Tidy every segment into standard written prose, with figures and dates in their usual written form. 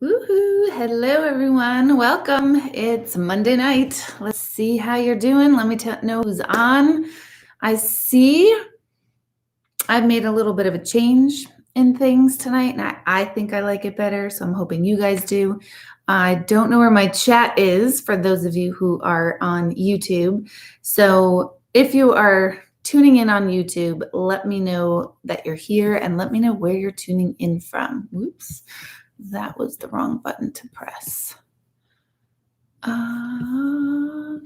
Woohoo! Hello, everyone. Welcome. It's Monday night. Let's see how you're doing. Let me know who's on. I see I've made a little bit of a change in things tonight, and I think I like it better, so I'm hoping you guys do. I don't know where my chat is for those of you who are on YouTube. So if you are tuning in on YouTube, let me know that you're here and let me know where you're tuning in from. Whoops. That was the wrong button to press. Oh,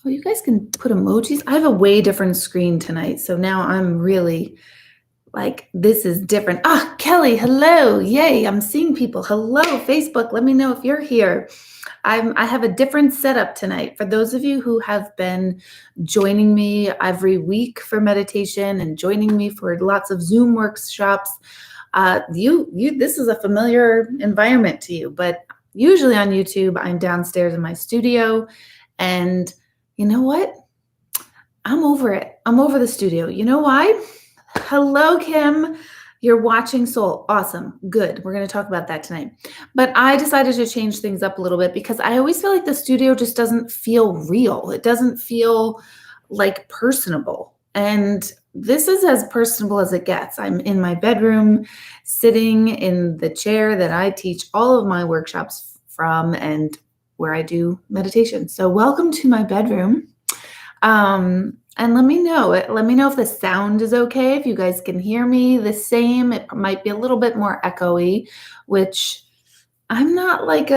you guys can put emojis. I have a way different screen tonight, so now I'm really like, this is different. Kelly, hello. Yay, I'm seeing people. Hello, Facebook. Let me know if you're here. I have a different setup tonight. For those of you who have been joining me every week for meditation and joining me for lots of Zoom workshops, this is a familiar environment to you, but usually on YouTube, I'm downstairs in my studio, and you know what? I'm over it. I'm over the studio. You know why? Hello, Kim. You're watching Soul. Awesome. Good. We're going to talk about that tonight. But I decided to change things up a little bit because I always feel like the studio just doesn't feel real. It doesn't feel like personable. And this is as personable as it gets. I'm in my bedroom, sitting in the chair that I teach all of my workshops from and where I do meditation. So welcome to my bedroom. And let me know if the sound is okay, if you guys can hear me the same. It might be a little bit more echoey, which I'm not like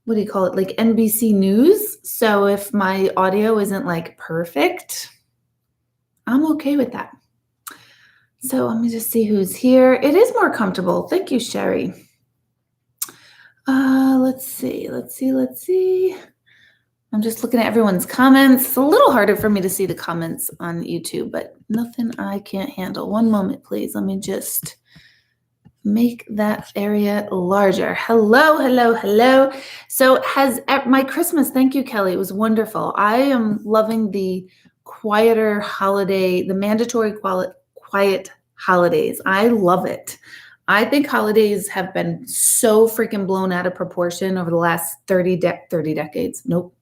what do you call it? Like NBC News. So if my audio isn't like perfect, I'm okay with that. So let me just see who's here. It is more comfortable. Thank you, Sherry. Let's see. I'm just looking at everyone's comments. It's a little harder for me to see the comments on YouTube, but nothing I can't handle. One moment, please. Let me just make that area larger. Hello. So my Christmas, thank you, Kelly. It was wonderful. I am loving the quieter holiday, the mandatory quiet holidays. I love it. I think holidays have been so freaking blown out of proportion over the last 30 decades. Nope,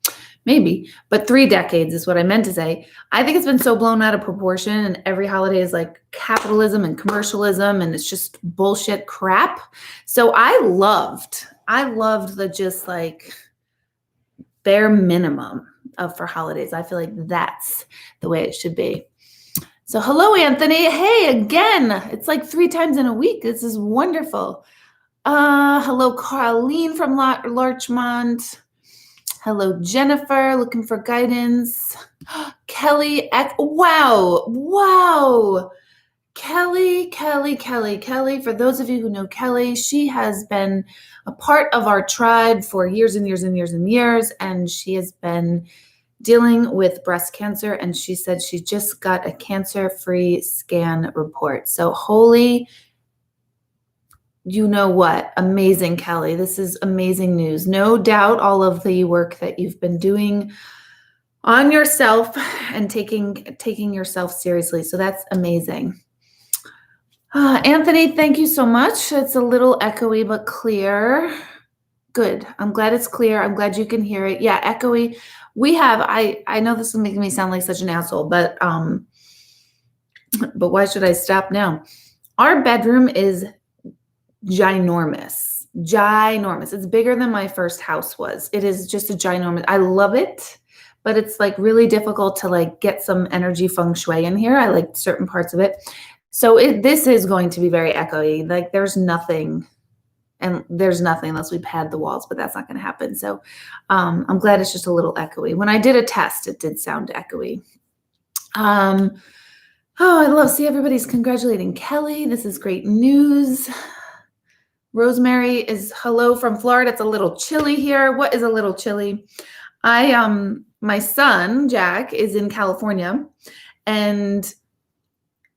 maybe, but 3 decades is what I meant to say. I think it's been so blown out of proportion, and every holiday is like capitalism and commercialism, and it's just bullshit crap. So I loved the just like bare minimum for holidays. I feel like that's the way it should be. So hello, Anthony. Hey, again. It's like 3 times in a week. This is wonderful. Hello, Carleen from Larchmont. Hello, Jennifer, looking for guidance. Kelly, wow. Kelly. For those of you who know Kelly, she has been a part of our tribe for years and years, and she has been dealing with breast cancer, and she said she just got a cancer-free scan report. So holy, you know what? Amazing, Kelly. This is amazing news. No doubt all of the work that you've been doing on yourself and taking yourself seriously. So that's amazing. Anthony, thank you so much. It's a little echoey, but clear. Good. I'm glad it's clear. I'm glad you can hear it. Yeah, echoey. We have, I know this is making me sound like such an asshole, but why should I stop now? Our bedroom is ginormous. It's bigger than my first house was. It is just a ginormous. I love it, but it's like really difficult to like get some energy feng shui in here. I like certain parts of it. So this is going to be very echoey. Like there's nothing unless we pad the walls, but that's not going to happen. So I'm glad it's just a little echoey. When I did a test, it did sound echoey. See everybody's congratulating Kelly. This is great news. Rosemary is hello from Florida. It's a little chilly here. What is a little chilly? My son, Jack, is in California, and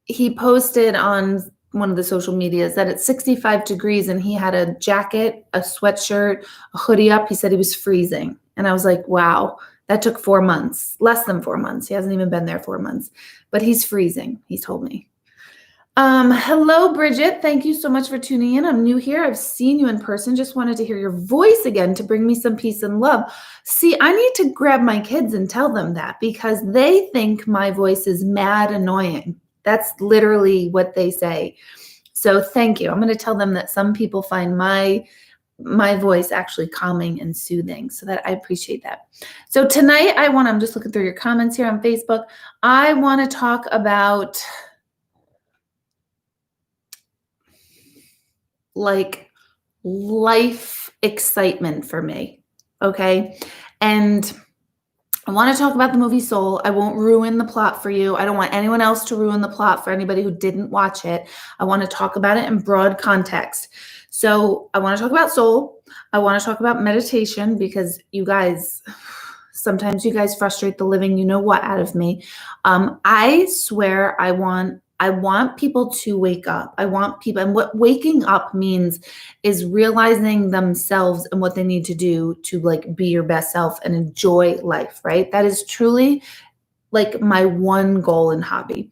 he posted on one of the social medias that it's 65 degrees, and he had a jacket, a sweatshirt, a hoodie up. He said he was freezing. And I was like, wow, that took 4 months, less than 4 months. He hasn't even been there 4 months, but he's freezing. He told me. Hello, Bridget. Thank you so much for tuning in. I'm new here. I've seen you in person. Just wanted to hear your voice again to bring me some peace and love. See, I need to grab my kids and tell them that because they think my voice is mad annoying. That's literally what they say. So thank you. I'm going to tell them that some people find my voice actually calming and soothing, so that I appreciate that. So tonight I'm just looking through your comments here on Facebook. I want to talk about like life excitement for me. Okay. And I want to talk about the movie Soul. I won't ruin the plot for you. I don't want anyone else to ruin the plot for anybody who didn't watch it. I want to talk about it in broad context. So I want to talk about Soul. I want to talk about meditation because sometimes you guys frustrate the living you know what out of me. I swear I want people to wake up. I want people, and what waking up means is realizing themselves and what they need to do to like be your best self and enjoy life, right? That is truly like my one goal and hobby.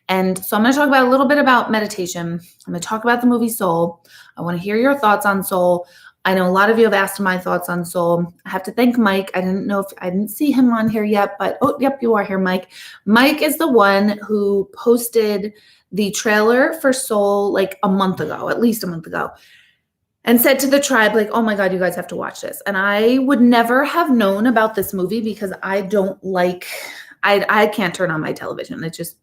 And so I'm going to talk about a little bit about meditation. I'm going to talk about the movie Soul. I want to hear your thoughts on Soul. I know a lot of you have asked my thoughts on Soul. I have to thank Mike. I didn't see him on here yet, but oh, yep, you are here, Mike. Mike is the one who posted the trailer for Soul like at least a month ago, and said to the tribe, like, oh my God, you guys have to watch this. And I would never have known about this movie because I can't turn on my television. It just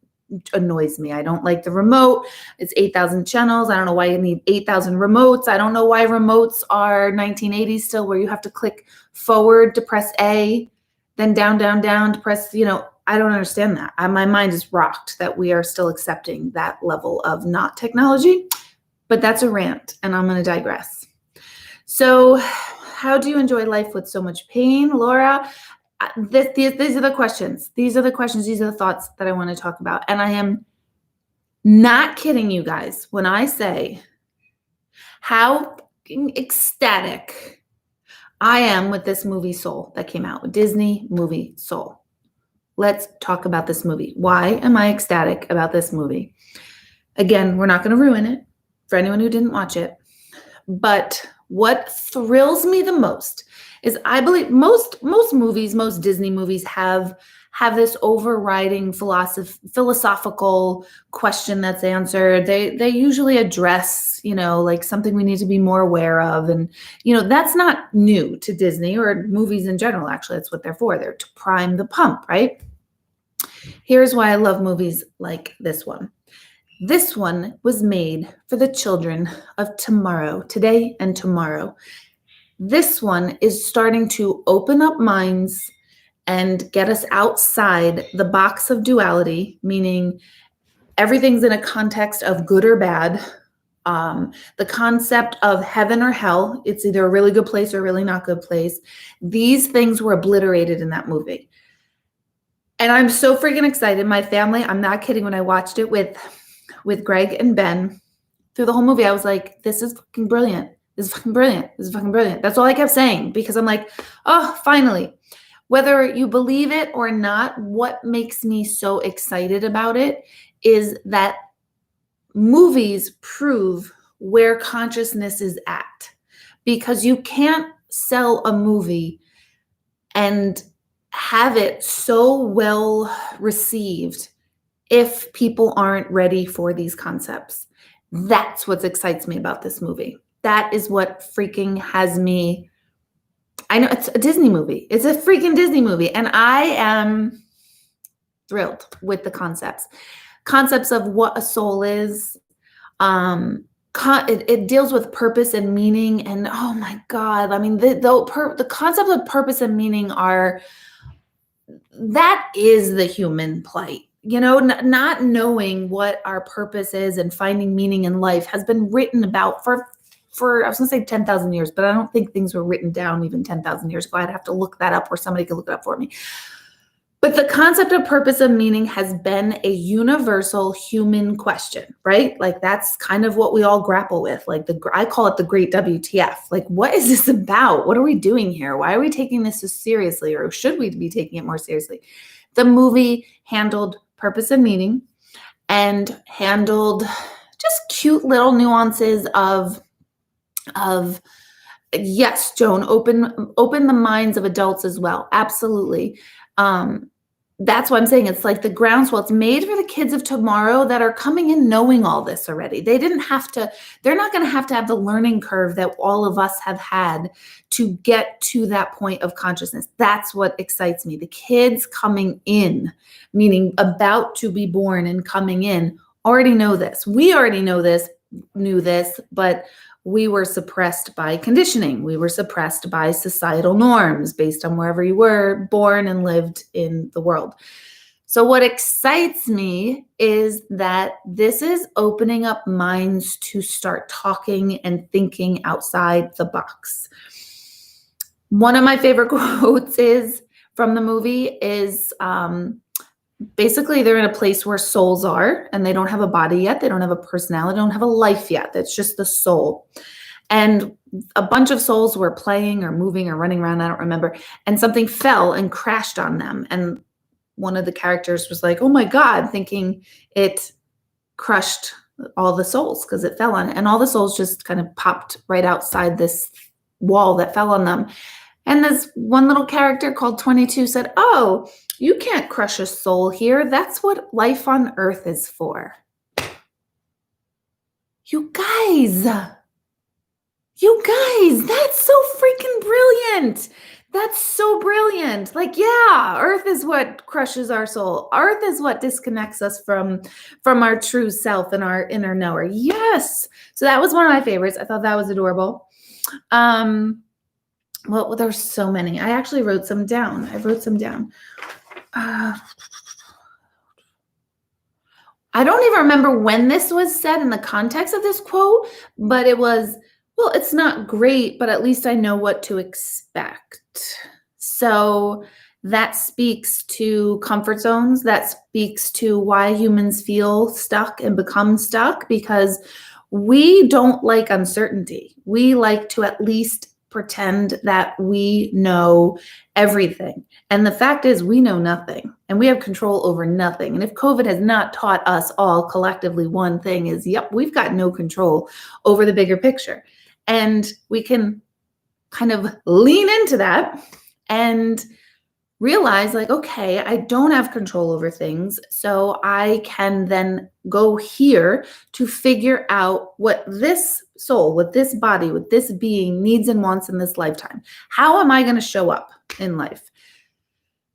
annoys me. I don't like the remote. It's 8,000 channels. I don't know why you need 8,000 remotes. I don't know why remotes are 1980s still, where you have to click forward to press A, then down to press, I don't understand that. My mind is rocked that we are still accepting that level of not technology, but that's a rant and I'm going to digress. So how do you enjoy life with so much pain, Laura? These are the questions. These are the thoughts that I want to talk about. And I am not kidding you guys when I say how ecstatic I am with this movie Soul that came out, Disney movie Soul. Let's talk about this movie. Why am I ecstatic about this movie? Again, we're not going to ruin it for anyone who didn't watch it. But what thrills me the most is I believe most movies, most Disney movies have this overriding philosophical question that's answered. They usually address, like something we need to be more aware of. And, that's not new to Disney or movies in general. Actually, that's what they're for. They're to prime the pump, right? Here's why I love movies like this one. This one was made for the children of tomorrow, today and tomorrow. This one is starting to open up minds and get us outside the box of duality, meaning everything's in a context of good or bad. The concept of heaven or hell, it's either a really good place or a really not good place. These things were obliterated in that movie. And I'm so freaking excited. My family, I'm not kidding, when I watched it with Greg and Ben, through the whole movie, I was like, this is fucking brilliant. This is fucking brilliant. This is fucking brilliant. That's all I kept saying because I'm like, oh, finally. Whether you believe it or not, what makes me so excited about it is that movies prove where consciousness is at, because you can't sell a movie and have it so well received if people aren't ready for these concepts. That's what excites me about this movie. That is what freaking has me. I know it's a Disney movie. It's a freaking Disney movie. And I am thrilled with the concepts of what a soul is. It deals with purpose and meaning. And oh my God, I mean, the concept of purpose and meaning that is the human plight. Not knowing what our purpose is and finding meaning in life has been written about for I was going to say 10,000 years, but I don't think things were written down even 10,000 years ago. I'd have to look that up, or somebody could look it up for me. But the concept of purpose and meaning has been a universal human question, right? Like that's kind of what we all grapple with. Like I call it the great WTF. Like, what is this about? What are we doing here? Why are we taking this so seriously? Or should we be taking it more seriously? The movie handled purpose and meaning and handled cute little nuances of yes, Joan, open the minds of adults as well. Absolutely. That's what I'm saying. It's like the groundswell. It's made for the kids of tomorrow that are coming in knowing all this already. They're not going to have the learning curve that all of us have had to get to that point of consciousness. That's what excites me. The kids coming in, meaning about to be born and coming in, already know this. We already knew this, but we were suppressed by conditioning. We were suppressed by societal norms based on wherever you were born and lived in the world. So what excites me is that this is opening up minds to start talking and thinking outside the box. One of my favorite quotes from the movie is basically, they're in a place where souls are, and they don't have a body yet. They don't have a personality. They don't have a life yet. That's just the soul. And a bunch of souls were playing or moving or running around. I don't remember. And something fell and crashed on them. And one of the characters was like, oh my God, thinking it crushed all the souls because it fell on it. And all the souls just kind of popped right outside this wall that fell on them. And this one little character called 22 said, oh, you can't crush a soul here. That's what life on earth is for. You guys, that's so freaking brilliant. That's so brilliant. Like, yeah, earth is what crushes our soul. Earth is what disconnects us from our true self and our inner knower. Yes. So that was one of my favorites. I thought that was adorable. Well, there's so many. I actually wrote some down. I don't even remember when this was said in the context of this quote, but it was, well, it's not great, but at least I know what to expect. So that speaks to comfort zones. That speaks to why humans feel stuck and become stuck, because we don't like uncertainty. We like to at least pretend that we know everything. And the fact is, we know nothing and we have control over nothing. And if COVID has not taught us all collectively one thing is, yep, we've got no control over the bigger picture. And we can kind of lean into that and realize like, okay, I don't have control over things. So I can then go here to figure out what this soul, what this body, what this being needs and wants in this lifetime. How am I going to show up in life?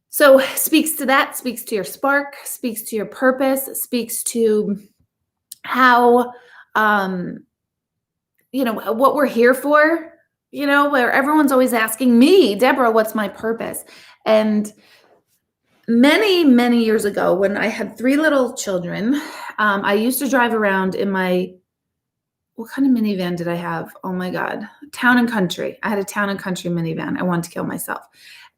So speaks to that, speaks to your spark, speaks to your purpose, speaks to how, what we're here for, where everyone's always asking me, Deborah, what's my purpose? And many, many years ago, when I had 3 little children, I used to drive around in what kind of minivan did I have? Oh my God, Town and Country. I had a Town and Country minivan. I wanted to kill myself,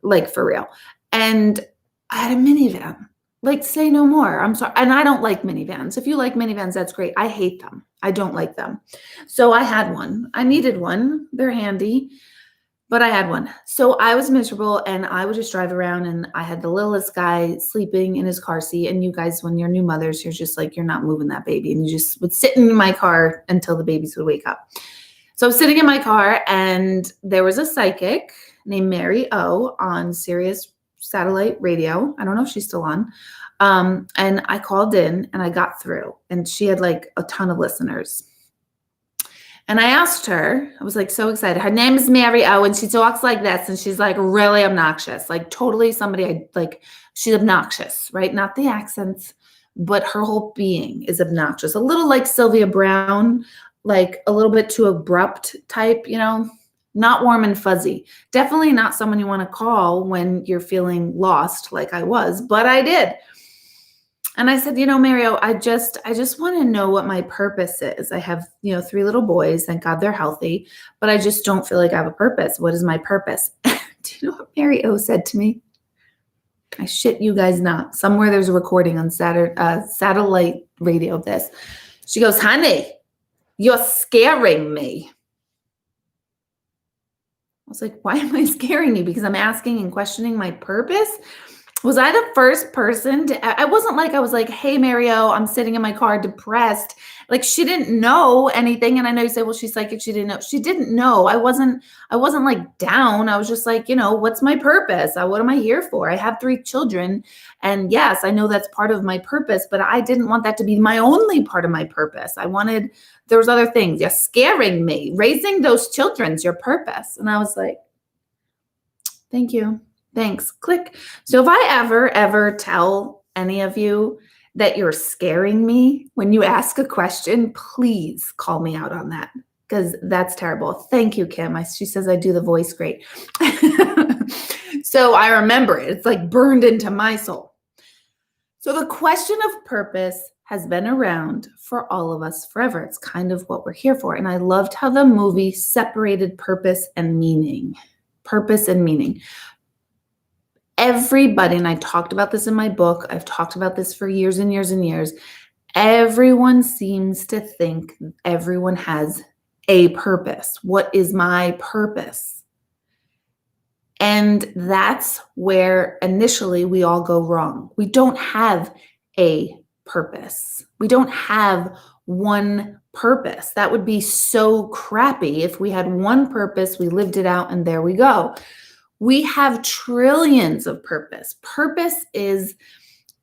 like for real. And I had a minivan, like say no more. I'm sorry. And I don't like minivans. If you like minivans, that's great. I hate them. I don't like them. So I had one. I needed one. They're handy. But I had one. So I was miserable and I would just drive around and I had the littlest guy sleeping in his car seat. And you guys, when you're new mothers, you're just like, you're not moving that baby. And you just would sit in my car until the babies would wake up. So I was sitting in my car and there was a psychic named Mary O on Sirius satellite radio. I don't know if she's still on. And I called in and I got through and she had like a ton of listeners. And I asked her, I was like so excited. Her name is Mary O and she talks like this and she's like really obnoxious, like totally somebody she's obnoxious, right? Not the accents, but her whole being is obnoxious. A little like Sylvia Brown, like a little bit too abrupt type, not warm and fuzzy. Definitely not someone you want to call when you're feeling lost like I was, but I did. And I said, Mario, I just want to know what my purpose is. I have, 3 little boys, thank God they're healthy, but I just don't feel like I have a purpose. What is my purpose? Do you know what Mary O said to me? I shit you guys not. Somewhere there's a recording on satellite radio of this. She goes, honey, you're scaring me. I was like, why am I scaring you? Because I'm asking and questioning my purpose? Was I the first person to, I wasn't like, I was like, hey, Mario, I'm sitting in my car depressed. Like she didn't know anything. And I know you say, well, she's psychic. She didn't know. She didn't know. I wasn't like down. I was just like, what's my purpose? What am I here for? I have 3 children. And yes, I know that's part of my purpose, but I didn't want that to be my only part of my purpose. There was other things. Yeah, scaring me. Raising those children's your purpose. And I was like, thank you. Thanks. Click. So if I ever tell any of you that you're scaring me when you ask a question, please call me out on that because that's terrible. Thank you, Kim. She says I do the voice great. So I remember it. It's like burned into my soul. So the question of purpose has been around for all of us forever. It's kind of what we're here for. And I loved how the movie separated purpose and meaning. Purpose and meaning. Everybody, and I talked about this in my book, I've talked about this for years and years and years, everyone seems to think everyone has a purpose. What is my purpose? And that's where initially we all go wrong. We don't have a purpose. We don't have one purpose. That would be so crappy if we had one purpose, we lived it out, and there we go. We have trillions of purpose. Purpose is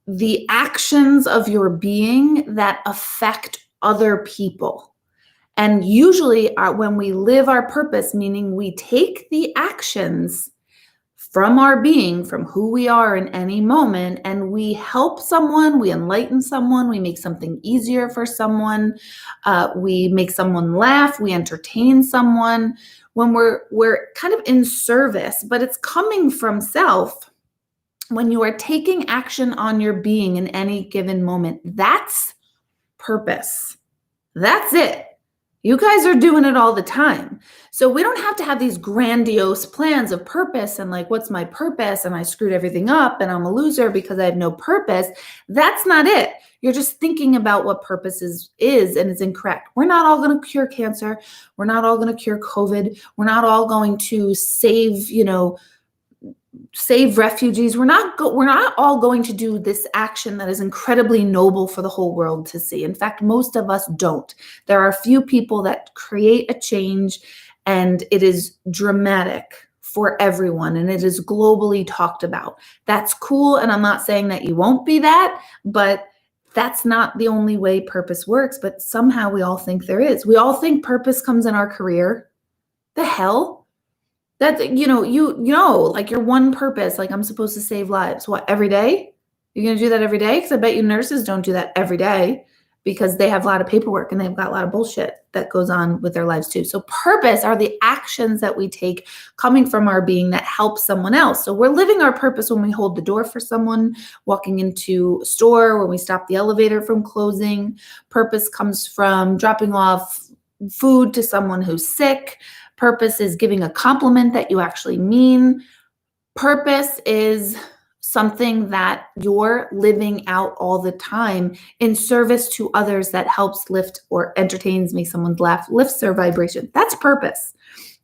the actions of your being that affect other people. And usually when we live our purpose, meaning we take the actions from our being, from who we are in any moment, and we help someone, we enlighten someone, we make something easier for someone, we make someone laugh, we entertain someone, when we're kind of in service, but it's coming from self. When you are taking action on your being in any given moment, that's purpose. That's it. You guys are doing it all the time. So we don't have to have these grandiose plans of purpose and like, what's my purpose? And I screwed everything up and I'm a loser because I have no purpose. That's not it. You're just thinking about what purpose is and it's incorrect. We're not all going to cure cancer. We're not all going to cure COVID. We're not all going to save refugees. We're not all going to do this action that is incredibly noble for the whole world to see. In fact, most of us don't. There are a few people that create a change and it is dramatic for everyone and it is globally talked about. That's cool. And I'm not saying that you won't be that, but that's not the only way purpose works. But somehow we all think there is. We all think purpose comes in our career. The hell? That's, like your one purpose, like I'm supposed to save lives. What, every day? You're going to do that every day? Because I bet you nurses don't do that every day because they have a lot of paperwork and they've got a lot of bullshit that goes on with their lives too. So purpose are the actions that we take coming from our being that help someone else. So we're living our purpose when we hold the door for someone, walking into a store, when we stop the elevator from closing. Purpose comes from dropping off food to someone who's sick. Purpose is giving a compliment that you actually mean. Purpose is something that you're living out all the time in service to others that helps lift or entertains, makes someone laugh, lifts their vibration. That's purpose.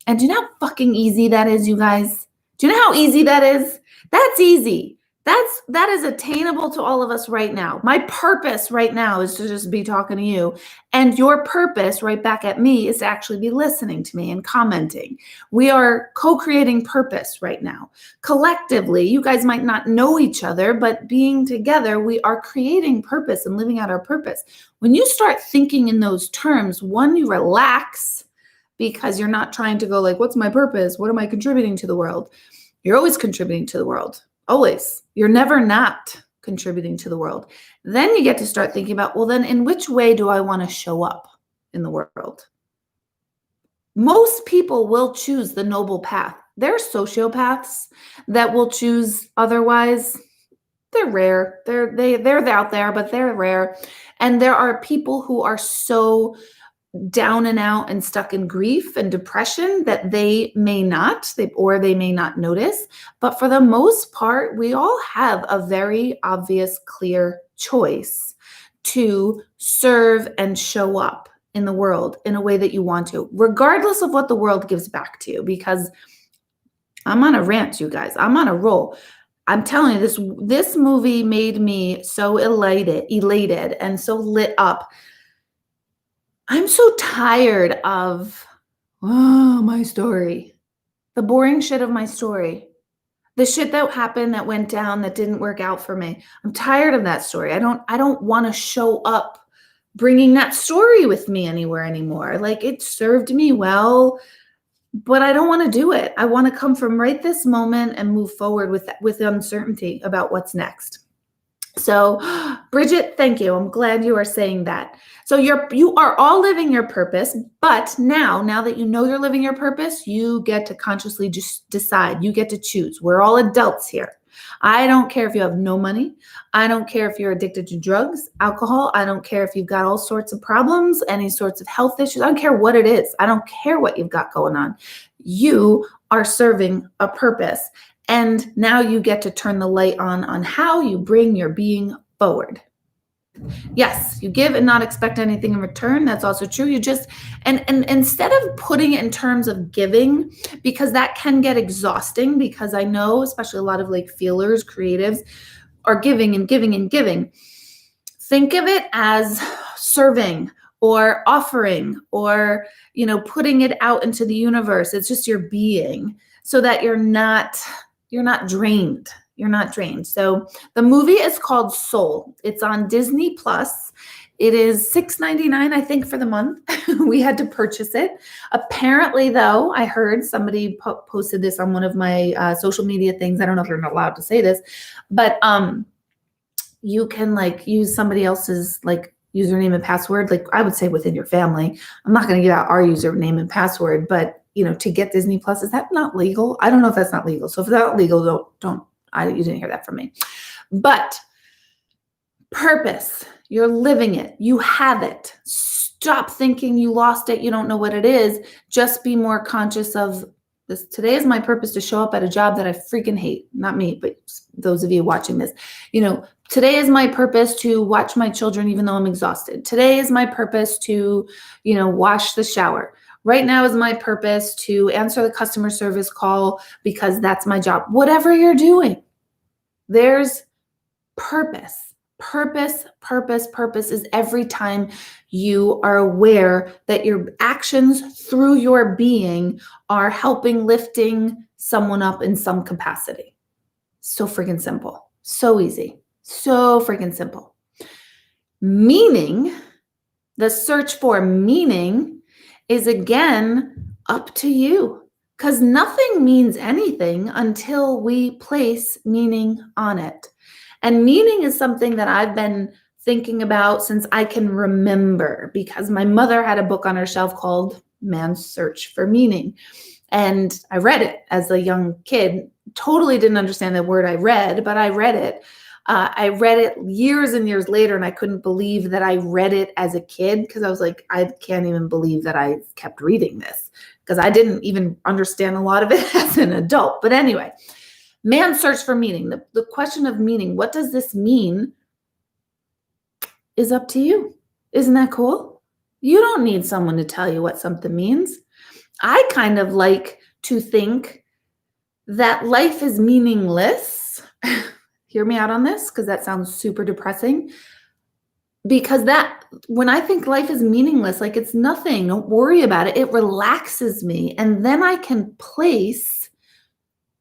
And do you know how fucking easy that is, you guys? Do you know how easy that is? That's easy. That is attainable to all of us right now. My purpose right now is to just be talking to you. And your purpose right back at me is to actually be listening to me and commenting. We are co-creating purpose right now. Collectively, you guys might not know each other, but being together, we are creating purpose and living out our purpose. When you start thinking in those terms, one, you relax because you're not trying to go like, what's my purpose? What am I contributing to the world? You're always contributing to the world. Always. You're never not contributing to the world. Then you get to start thinking about, well, then in which way do I want to show up in the world? Most people will choose the noble path. There are sociopaths that will choose otherwise. They're rare. They're out there, but they're rare. And there are people who are so down and out and stuck in grief and depression that they may not notice. But for the most part, we all have a very obvious, clear choice to serve and show up in the world in a way that you want to, regardless of what the world gives back to you. Because I'm on a rant, you guys. I'm on a roll. I'm telling you, this movie made me so elated and so lit up. I'm so tired of my story. The boring shit of my story. The shit that happened, that went down, that didn't work out for me. I'm tired of that story. I don't want to show up bringing that story with me anywhere anymore. Like, it served me well, but I don't want to do it. I want to come from right this moment and move forward with uncertainty about what's next. So, Bridget, thank you. I'm glad you are saying that. So you are all living your purpose, but now that you know you're living your purpose, you get to consciously just decide. You get to choose. We're all adults here. I don't care if you have no money. I don't care if you're addicted to drugs, alcohol. I don't care if you've got all sorts of problems, any sorts of health issues. I don't care what it is. I don't care what you've got going on. You are serving a purpose. And now you get to turn the light on how you bring your being forward. Yes, you give and not expect anything in return. That's also true. You just, and instead of putting it in terms of giving, because that can get exhausting, because I know, especially a lot of like feelers, creatives are giving and giving and giving. Think of it as serving or offering or, putting it out into the universe. It's just your being, so that you're not drained. You're not drained. So the movie is called Soul. It's on Disney Plus. It is $6.99, I think, for the month. We had to purchase it. Apparently, though, I heard somebody posted this on one of my social media things. I don't know if you're not allowed to say this, but you can like use somebody else's like username and password. Like, I would say within your family. I'm not going to give out our username and password, but to get Disney Plus, is that not legal? I don't know if that's not legal. So if that's not legal, you didn't hear that from me. But purpose, you're living it. You have it. Stop thinking you lost it. You don't know what it is. Just be more conscious of this. Today is my purpose to show up at a job that I freaking hate. Not me, but those of you watching this. Today is my purpose to watch my children even though I'm exhausted. Today is my purpose to, wash the shower. Right now is my purpose to answer the customer service call because that's my job. Whatever you're doing, there's purpose. Purpose is every time you are aware that your actions through your being are helping lifting someone up in some capacity. So freaking simple. So easy. So freaking simple. Meaning, the search for meaning is again up to you, because nothing means anything until we place meaning on it. And meaning is something that I've been thinking about since I can remember, because my mother had a book on her shelf called Man's Search for Meaning. And I read it as a young kid. Totally didn't understand the word I read, but I read it. I read it years and years later, and I couldn't believe that I read it as a kid, because I was like, I can't even believe that I kept reading this, because I didn't even understand a lot of it as an adult. But anyway, Man's Search for Meaning, the question of meaning, what does this mean, is up to you. Isn't that cool? You don't need someone to tell you what something means. I kind of like to think that life is meaningless. Hear me out on this, because that sounds super depressing. Because when I think life is meaningless, like it's nothing, don't worry about it. It relaxes me. And then I can place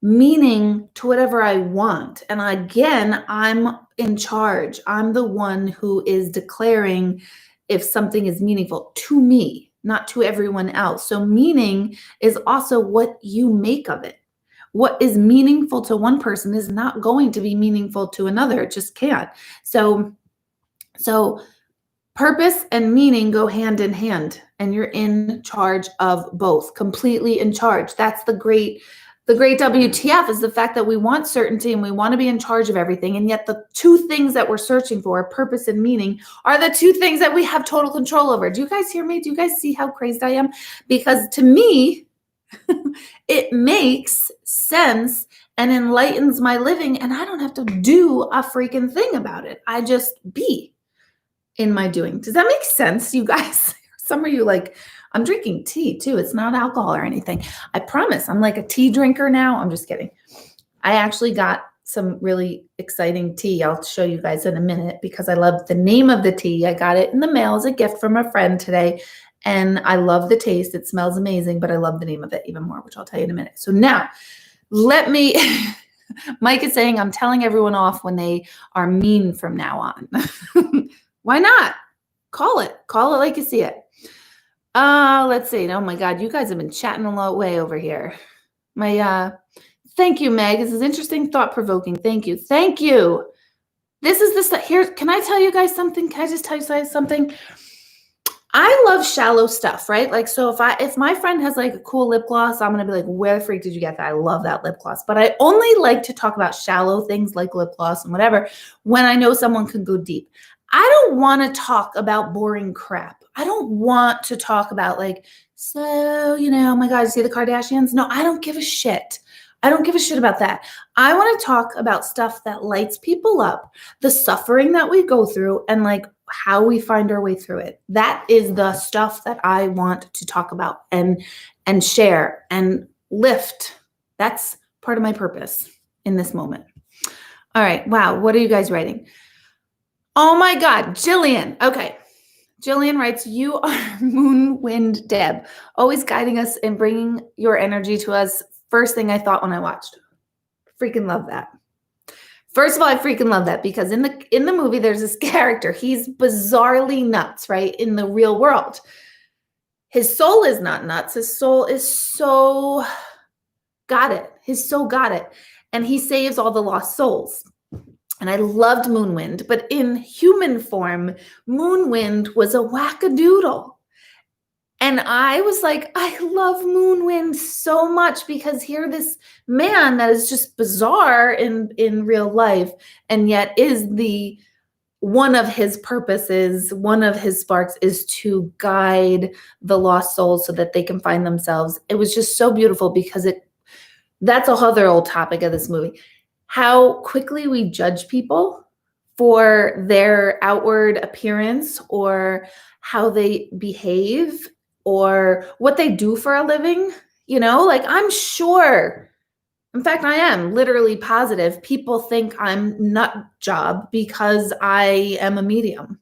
meaning to whatever I want. And again, I'm in charge. I'm the one who is declaring if something is meaningful to me, not to everyone else. So meaning is also what you make of it. What is meaningful to one person is not going to be meaningful to another. It just can't. So purpose and meaning go hand in hand, and you're in charge of both, completely in charge. That's the great WTF, is the fact that we want certainty and we want to be in charge of everything. And yet the two things that we're searching for, purpose and meaning, are the two things that we have total control over. Do you guys hear me? Do you guys see how crazed I am? Because to me, it makes sense and enlightens my living, and I don't have to do a freaking thing about it. I just be in my doing. Does that make sense, you guys? Some of you like, I'm drinking tea too. It's not alcohol or anything. I promise. I'm like a tea drinker now. I'm just kidding. I actually got some really exciting tea. I'll show you guys in a minute because I love the name of the tea. I got it in the mail as a gift from a friend today, and I love the taste. It smells amazing, but I love the name of it even more, which I'll tell you in a minute. So now let me, Mike is saying I'm telling everyone off when they are mean from now on. Why not? Call it like you see it. Let's see. Oh my God, you guys have been chatting a lot way over here. Thank you, Meg. This is interesting, thought-provoking. Thank you. Thank you. This is the stuff here. Can I tell you guys something? Can I just tell you guys something? I love shallow stuff, right? Like, so if my friend has like a cool lip gloss, I'm going to be like, where the freak did you get that? I love that lip gloss. But I only like to talk about shallow things like lip gloss and whatever when I know someone can go deep. I don't want to talk about boring crap. I don't want to talk about like, so, oh my God, see the Kardashians? No, I don't give a shit. I don't give a shit about that. I want to talk about stuff that lights people up, the suffering that we go through, and like how we find our way through it. That is the stuff that I want to talk about and share and lift. That's part of my purpose in this moment. All right. Wow. What are you guys writing? Oh my God, Jillian. Okay. Jillian writes, you are Moon Wind Deb, always guiding us and bringing your energy to us. First thing I thought when I watched. Freaking love that. First of all, I freaking love that because in the movie, there's this character. He's bizarrely nuts, right? In the real world. His soul is not nuts. His soul is so got it. His soul got it. And he saves all the lost souls. And I loved Moonwind, but in human form, Moonwind was a wackadoodle. And I was like, I love Moonwind so much because here this man that is just bizarre in real life and yet is one of his purposes, one of his sparks is to guide the lost souls so that they can find themselves. It was just so beautiful because that's a whole other old topic of this movie. How quickly we judge people for their outward appearance or how they behave or what they do for a living, like I'm sure, in fact, I am literally positive people think I'm nut job because I am a medium.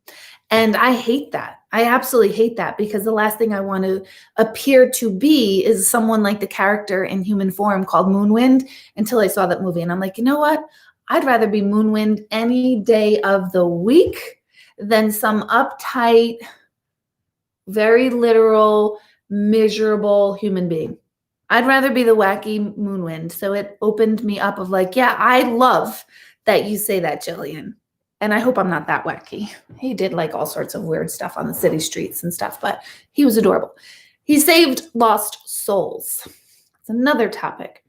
And I hate that. I absolutely hate that because the last thing I want to appear to be is someone like the character in human form called Moonwind until I saw that movie. And I'm like, you know what? I'd rather be Moonwind any day of the week than some uptight, very literal, miserable human being. I'd rather be the wacky Moonwind. So it opened me up of like, yeah, I love that you say that, Jillian. And I hope I'm not that wacky. He did like all sorts of weird stuff on the city streets and stuff, but he was adorable. He saved lost souls. It's another topic.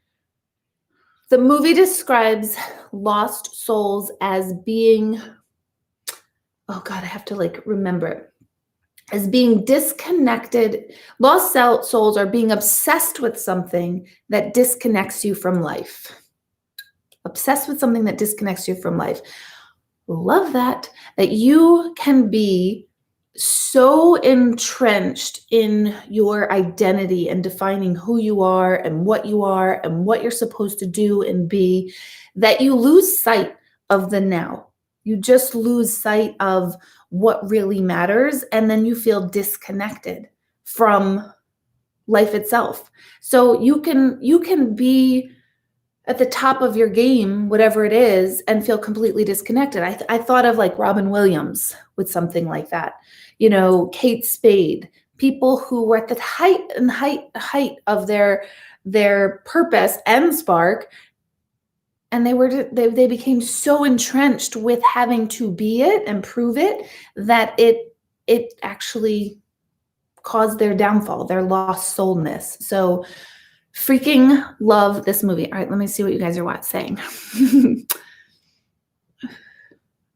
The movie describes lost souls as being, oh God, I have to like remember it. As being disconnected. Lost souls are being obsessed with something that disconnects you from life. Obsessed with something that disconnects you from life. Love that you can be so entrenched in your identity and defining who you are and what you're supposed to do and be that you lose sight of the now. You just lose sight of what really matters, and then you feel disconnected from life itself. So you can be at the top of your game, whatever it is, and feel completely disconnected. I thought of like Robin Williams with something like that. Kate Spade, people who were at the height of their purpose and spark. And they became so entrenched with having to be it and prove it that it actually caused their downfall, their lost soulness. So freaking love this movie. All right, let me see what you guys are saying.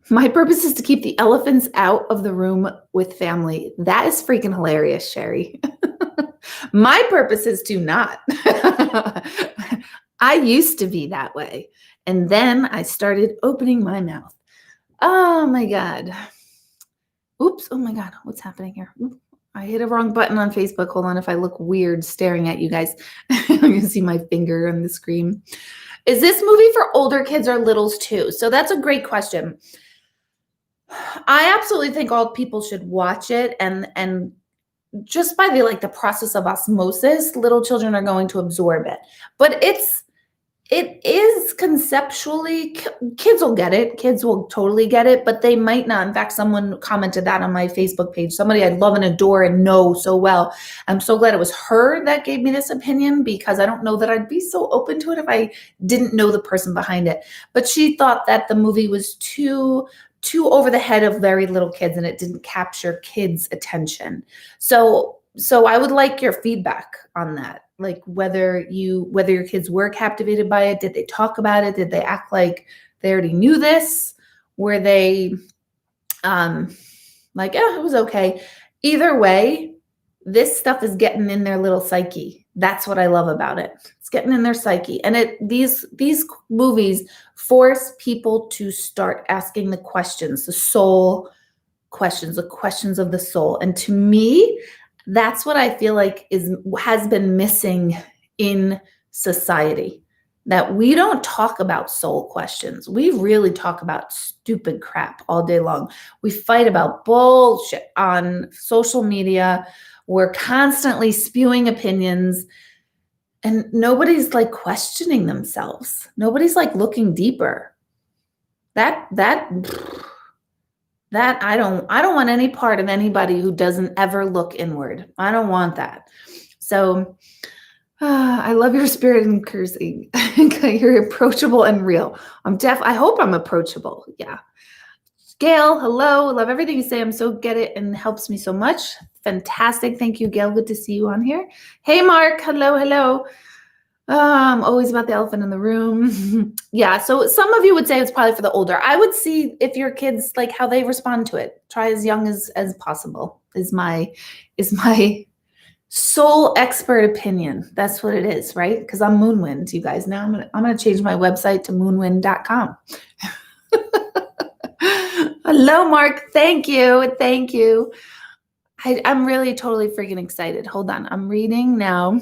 My purpose is to keep the elephants out of the room with family. That is freaking hilarious, Sherry. My purpose is to not. I used to be that way. And then I started opening my mouth. Oh my God. Oops. Oh my God. What's happening here? I hit a wrong button on Facebook. Hold on. If I look weird staring at you guys, you can see my finger on the screen. Is this movie for older kids or littles too? So that's a great question. I absolutely think all people should watch it, and just by the process of osmosis, little children are going to absorb it. But it is conceptually, kids will get it. Kids will totally get it, but they might not. In fact, someone commented that on my Facebook page. Somebody I love and adore and know so well. I'm so glad it was her that gave me this opinion, because I don't know that I'd be so open to it if I didn't know the person behind it. But she thought that the movie was too over the head of very little kids, and it didn't capture kids' attention. So I would like your feedback on that. Like whether your kids were captivated by it. Did they talk about it? Did they act like they already knew this? Were they like, yeah, it was okay? Either way, this stuff is getting in their little psyche. That's what I love about it. It's getting in their psyche. And these movies force people to start asking the questions, the soul questions, the questions of the soul. And to me, that's what I feel like has been missing in society, that we don't talk about soul questions. We really talk about stupid crap all day long. We fight about bullshit on social media. We're constantly spewing opinions, and nobody's like questioning themselves. Nobody's like looking deeper. That I don't want any part of anybody who doesn't ever look inward. I don't want that. So I love your spirit in cursing. You're approachable and real. I hope I'm approachable. Yeah. Gail, hello. Love everything you say. I'm so get it and helps me so much. Fantastic. Thank you, Gail. Good to see you on here. Hey, Mark. Hello. Always about the elephant in the room. Yeah. So some of you would say it's probably for the older. I would see if your kids, like how they respond to it. Try as young as possible is my sole expert opinion. That's what it is, right? Because I'm Moonwind, you guys. Now I'm gonna change my website to moonwind.com. Hello, Mark. Thank you. I'm really totally freaking excited. Hold on. I'm reading now.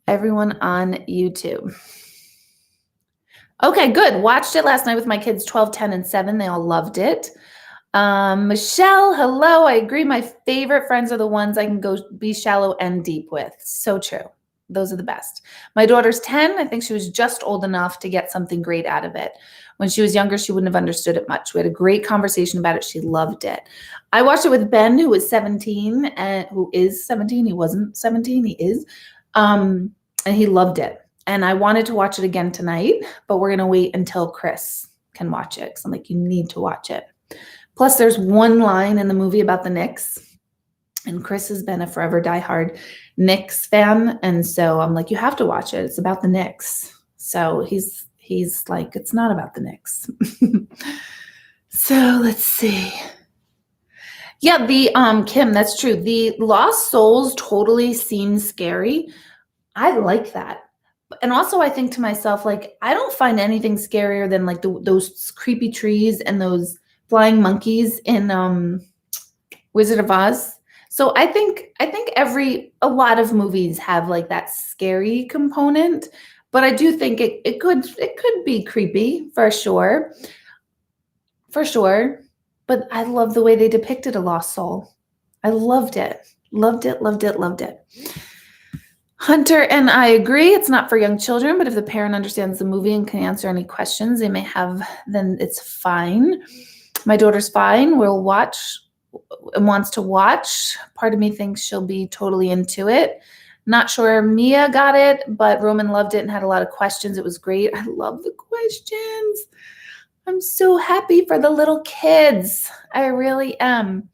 Everyone on YouTube. Okay, good. Watched it last night with my kids, 12, 10, and 7. They all loved it. Michelle, hello. I agree. My favorite friends are the ones I can go be shallow and deep with. So true. Those are the best. My daughter's 10. I think she was just old enough to get something great out of it. When she was younger, she wouldn't have understood it much. We had a great conversation about it. She loved it. I watched it with Ben, who was 17, and who is 17. He wasn't 17. He is. And he loved it. And I wanted to watch it again tonight, but we're going to wait until Chris can watch it. Because I'm like, you need to watch it. Plus, there's one line in the movie about the Knicks. And Chris has been a forever diehard Knicks fan. And so I'm like, you have to watch it. It's about the Knicks. So he's like, it's not about the Knicks. So let's see. Yeah, the Kim, that's true. The Lost Souls totally seem scary. I like that. And also I think to myself, like, I don't find anything scarier than like those creepy trees and those flying monkeys in Wizard of Oz. So I think a lot of movies have like that scary component, but I do think it could be creepy for sure. For sure. But I love the way they depicted a lost soul. I loved it. Loved it. Hunter and I agree. It's not for young children, but if the parent understands the movie and can answer any questions they may have, then it's fine. My daughter's fine. We'll watch and wants to watch. Part of me thinks she'll be totally into it. Not sure Mia got it, but Roman loved it and had a lot of questions. It was great. I love the questions. I'm so happy for the little kids. I really am.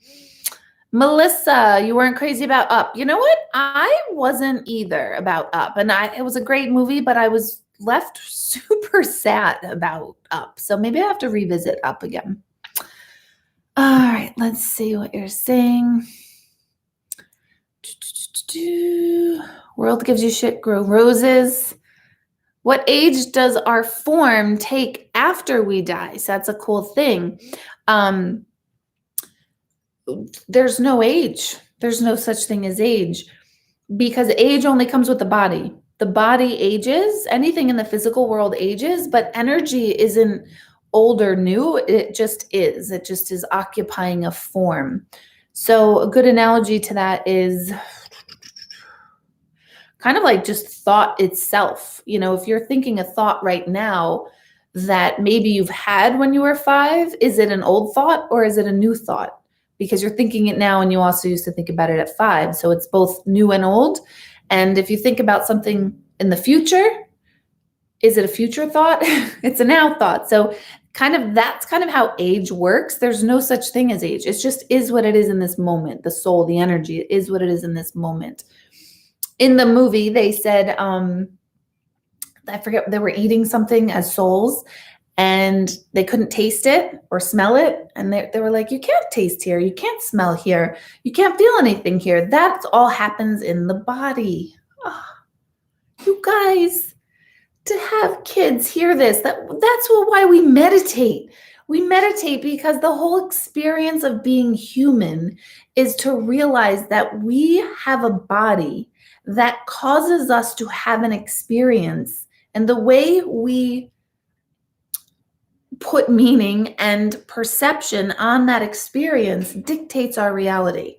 Melissa, you weren't crazy about Up. You know what? I wasn't either about Up. And it was a great movie, but I was left super sad about Up. So maybe I have to revisit Up again. All right, let's see what you're saying. World gives you shit, grow roses. What age does our form take after we die? So that's a cool thing. There's no age. There's no such thing as age, because age only comes with the body. the body ages, anything in the physical world ages, but energy isn't old or new. It just is. It just is occupying a form. So a good analogy to that is kind of like just thought itself. If you're thinking a thought right now that maybe you've had when you were 5, is it an old thought or is it a new thought? Because you're thinking it now and you also used to think about it at 5. So it's both new and old. And if you think about something in the future, is it a future thought? It's a now thought. So that's kind of how age works. There's no such thing as age. It just is what it is in this moment. The soul, the energy is what it is in this moment. In the movie, they said, I forget, they were eating something as souls and they couldn't taste it or smell it. And they were like, you can't taste here. You can't smell here. You can't feel anything here. That all happens in the body. Oh, you guys, to have kids hear this, that's why we meditate. We meditate because the whole experience of being human is to realize that we have a body that causes us to have an experience. And the way we put meaning and perception on that experience dictates our reality.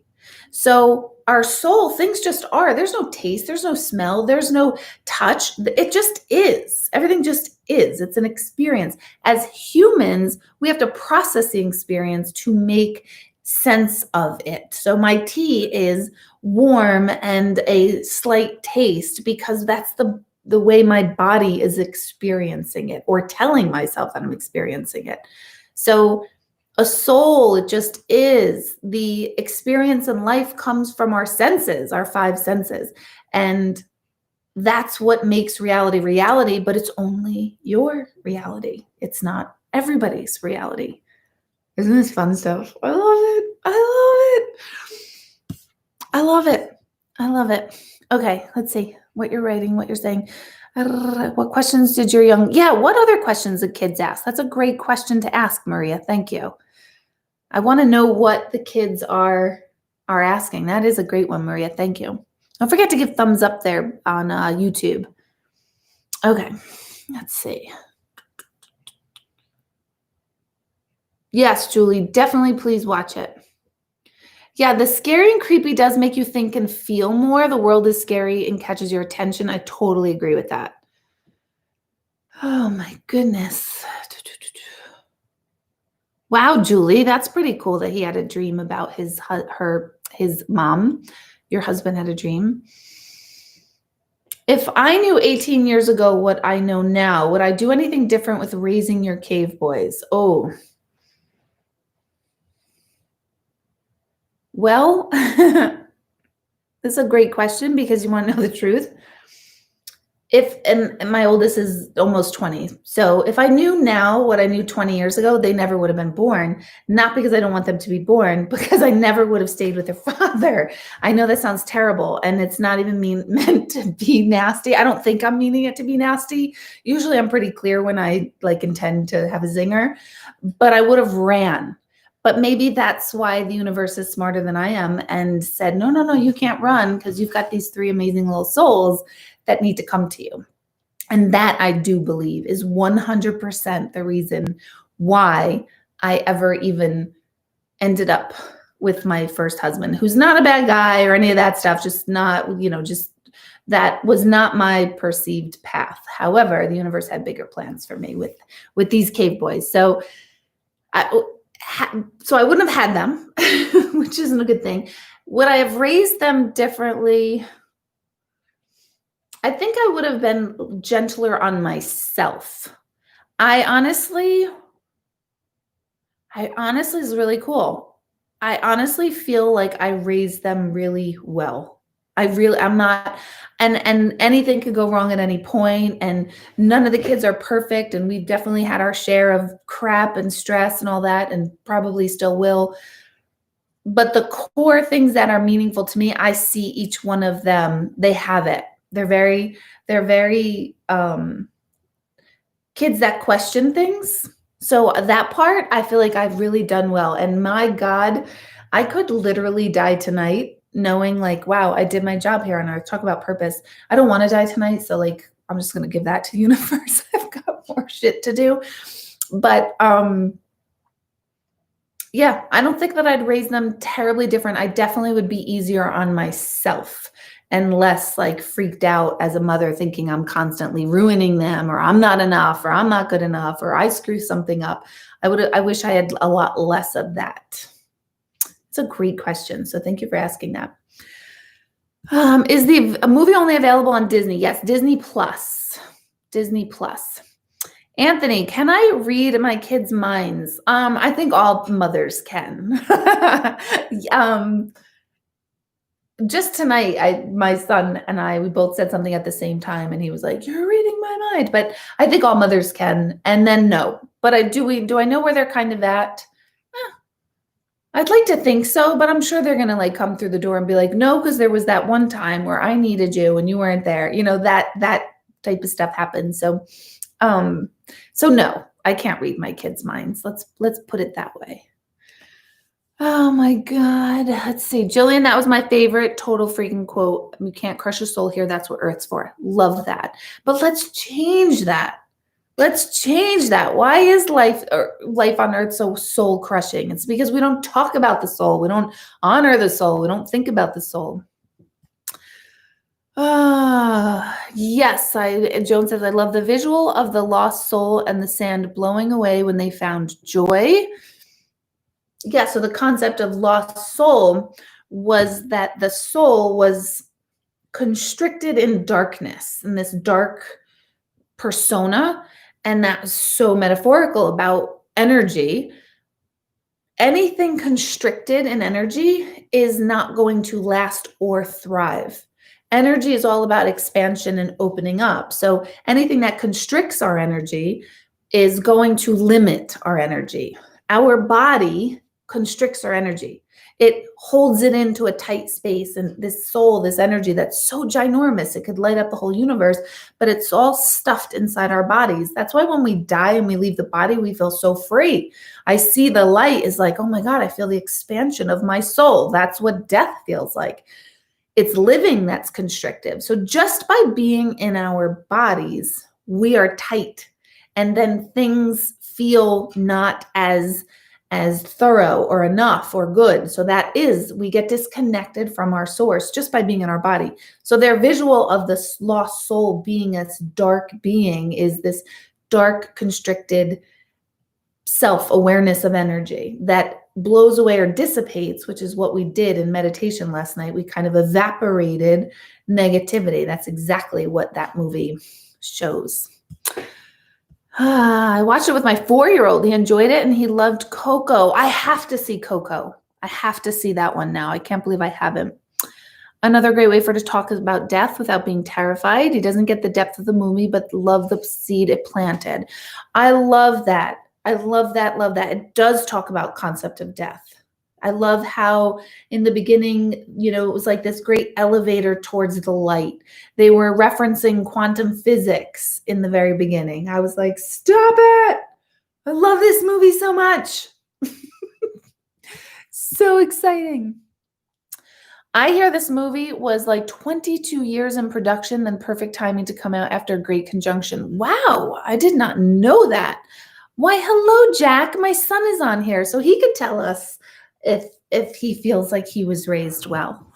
So our soul, things just are. There's no taste, there's no smell, there's no touch. It just is. Everything just is. It's an experience. As humans, we have to process the experience to make sense of it. So my tea is warm and a slight taste because that's the way my body is experiencing it or telling myself that I'm experiencing it. So a soul, it just is. The experience in life comes from our senses, our 5 senses. And that's what makes reality reality, but it's only your reality. It's not everybody's reality. Isn't this fun stuff? I love it. I love it. I love it. I love it. Okay, let's see what you're writing, what you're saying. What questions did your what other questions did kids ask? That's a great question to ask, Maria. Thank you. I want to know what the kids are asking. That is a great one, Maria. Thank you. Don't forget to give thumbs up there on YouTube. Okay, let's see. Yes, Julie, definitely please watch it. Yeah, the scary and creepy does make you think and feel more. The world is scary and catches your attention. I totally agree with that. Oh my goodness. Wow, Julie, that's pretty cool that he had a dream about his mom. Your husband had a dream. If I knew 18 years ago what I know now, would I do anything different with raising your cave boys? Oh. Well, this is a great question because you want to know the truth. And my oldest is almost 20. So if I knew now what I knew 20 years ago, they never would have been born. Not because I don't want them to be born, because I never would have stayed with their father. I know that sounds terrible and it's not even meant to be nasty. I don't think I'm meaning it to be nasty. Usually I'm pretty clear when I intend to have a zinger, but I would have ran. But maybe that's why the universe is smarter than I am and said, no, you can't run because you've got these 3 amazing little souls that need to come to you. And that I do believe is 100% the reason why I ever even ended up with my first husband, who's not a bad guy or any of that stuff, just not, just that was not my perceived path. However, the universe had bigger plans for me with these cave boys. So I wouldn't have had them, which isn't a good thing. Would I have raised them differently? I think I would have been gentler on myself. I honestly is really cool. I honestly feel like I raised them really well. I'm not, and anything could go wrong at any point, and none of the kids are perfect, and we've definitely had our share of crap and stress and all that, and probably still will. But the core things that are meaningful to me, I see each one of them, they have it. They're very kids that question things. So that part, I feel like I've really done well. And my God, I could literally die tonight knowing like, wow, I did my job here on earth. Talk about purpose. I don't want to die tonight. So like, I'm just going to give that to the universe. I've got more shit to do. But yeah, I don't think that I'd raise them terribly different. I definitely would be easier on myself and less like freaked out as a mother thinking I'm constantly ruining them, or I'm not enough, or I'm not good enough, or I screw something up. I wish I had a lot less of that. It's a great question. So thank you for asking that. Is the movie only available on Disney? Yes, Disney Plus. Disney Plus. Anthony, can I read my kids' minds? I think all mothers can. Just tonight, my son and I, we both said something at the same time, and he was like, "You're reading my mind." But I think all mothers can, and then no. But do I know where they're kind of at? I'd like to think so, but I'm sure they're gonna like come through the door and be like, "No, because there was that one time where I needed you and you weren't there." You know, that type of stuff happens. So no, I can't read my kids' minds. Let's put it that way. Oh my God. Let's see. Jillian, that was my favorite total freaking quote. You can't crush a soul here. That's what Earth's for. Love that. But let's change that. Let's change that. Why is life on Earth so soul crushing? It's because we don't talk about the soul. We don't honor the soul. We don't think about the soul. Yes, Joan says, I love the visual of the lost soul and the sand blowing away when they found joy. Yeah, so the concept of lost soul was that the soul was constricted in darkness, in this dark persona, and that was so metaphorical about energy. Anything constricted in energy is not going to last or thrive. Energy is all about expansion and opening up. So anything that constricts our energy is going to limit our energy. Our body constricts our energy. It holds it into a tight space, and this soul, this energy that's so ginormous, it could light up the whole universe, but it's all stuffed inside our bodies. That's why when we die and we leave the body, we feel so free. I see the light is like, oh my God, I feel the expansion of my soul. That's what death feels like. It's living that's constrictive. So just by being in our bodies, we are tight, and then things feel not as thorough or enough or good. So we get disconnected from our source just by being in our body. So their visual of the lost soul being a dark being is this dark, constricted self-awareness of energy that blows away or dissipates, which is what we did in meditation last night. We kind of evaporated negativity. That's exactly what that movie shows. I watched it with my 4-year-old. He enjoyed it and he loved Coco. I have to see Coco. I have to see that one now. I can't believe I haven't. Another great way for to talk about death without being terrified. He doesn't get the depth of the movie, but love the seed it planted. I love that. I love that. Love that. It does talk about concept of death. I love how in the beginning, it was like this great elevator towards the light. They were referencing quantum physics in the very beginning. I was like, stop it. I love this movie so much. So exciting. I hear this movie was like 22 years in production, then perfect timing to come out after a great conjunction. Wow, I did not know that. Why, hello, Jack. My son is on here, so he could tell us if he feels like he was raised well.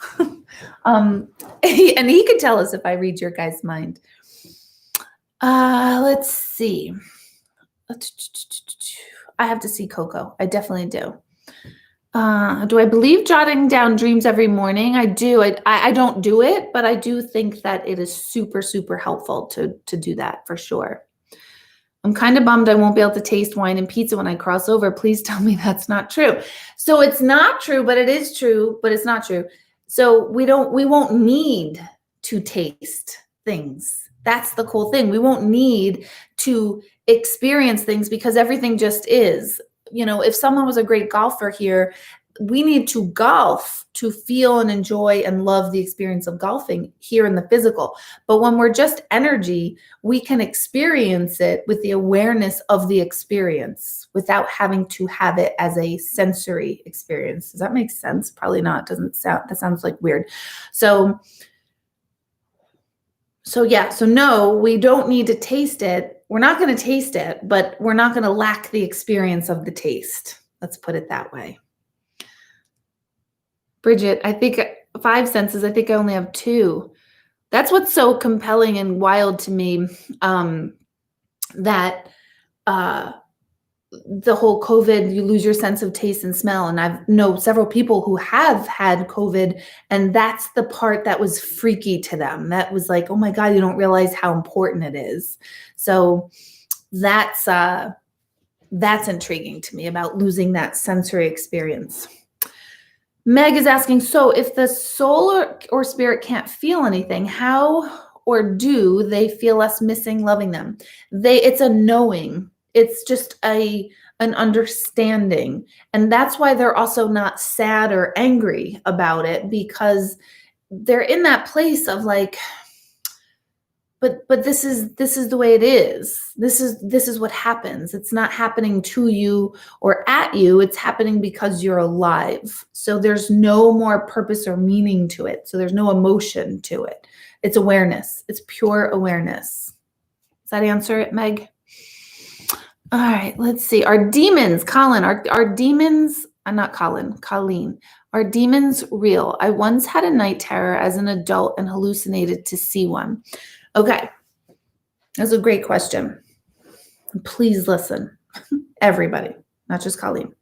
And he could tell us if I read your guys' mind. Let's see. I have to see Coco. I definitely do. Do I believe jotting down dreams every morning? I do. I don't do it, but I do think that it is super, super helpful to do that for sure. I'm kind of bummed I won't be able to taste wine and pizza when I cross over. Please tell me that's not true. So it's not true, but it is true, but it's not true. So we won't need to taste things. That's the cool thing. We won't need to experience things because everything just is. If someone was a great golfer here, we need to golf to feel and enjoy and love the experience of golfing here in the physical. But when we're just energy, we can experience it with the awareness of the experience without having to have it as a sensory experience. Does that make sense? Probably not. That sounds like weird. So no, we don't need to taste it. We're not going to taste it, but we're not going to lack the experience of the taste. Let's put it that way. Bridget, I think 5 senses. I think I only have 2. That's what's so compelling and wild to me, that the whole COVID, you lose your sense of taste and smell. And I know several people who have had COVID, and that's the part that was freaky to them. That was like, oh my God, you don't realize how important it is. So that's intriguing to me about losing that sensory experience. Meg is asking, so if the soul or spirit can't feel anything, how or do they feel us missing loving them? It's a knowing. It's just an understanding. And that's why they're also not sad or angry about it, because they're in that place of like, but this is the way it is. This is what happens. It's not happening to you or at you. It's happening because you're alive. So there's no more purpose or meaning to it. So there's no emotion to it. It's awareness. It's pure awareness. Does that answer it, Meg? All right, let's see. Are demons, Colin, are demons, not Colin, Colleen, are demons real? I once had a night terror as an adult and hallucinated to see one. Okay, that's a great question. Please listen, everybody, not just Colleen.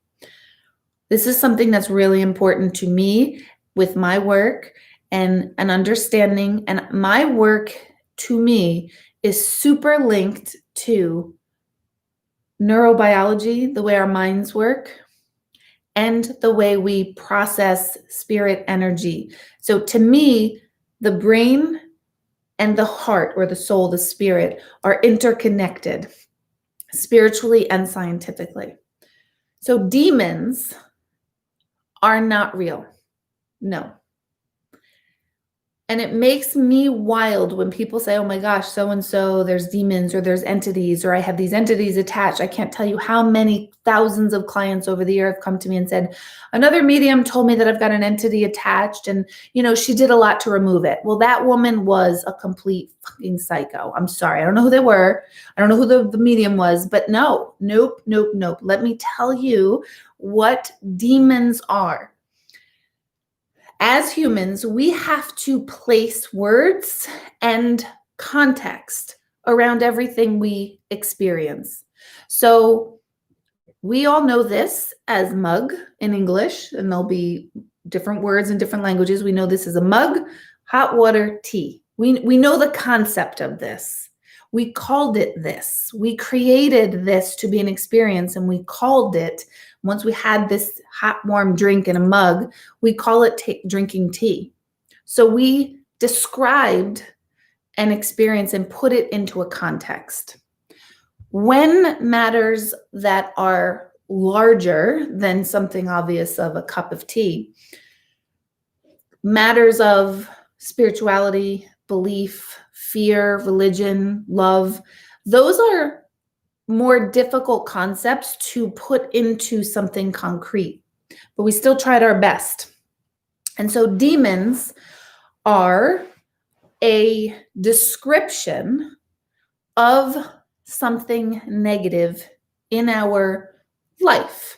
This is something that's really important to me with my work and an understanding. And my work to me is super linked to neurobiology, the way our minds work, and the way we process spirit energy. So to me, the brain and the heart, or the soul, the spirit, are interconnected spiritually and scientifically. So demons are not real. No. And it makes me wild when people say, oh my gosh, so-and-so, there's demons or there's entities, or I have these entities attached. I can't tell you how many thousands of clients over the year have come to me and said, another medium told me that I've got an entity attached, and she did a lot to remove it. Well, that woman was a complete fucking psycho. I'm sorry. I don't know who they were. I don't know who the medium was, but nope. Let me tell you what demons are. As humans, we have to place words and context around everything we experience. So we all know this as mug in English, and there'll be different words in different languages. We know this is a mug, hot water, tea. We know the concept of this. We called it this. We created this to be an experience, and we called it, once we had this hot, warm drink in a mug, we call it drinking tea. So we described an experience and put it into a context. When matters that are larger than something obvious of a cup of tea, matters of spirituality, belief, fear, religion, love, those are more difficult concepts to put into something concrete, but we still tried our best. And so demons are a description of something negative in our life.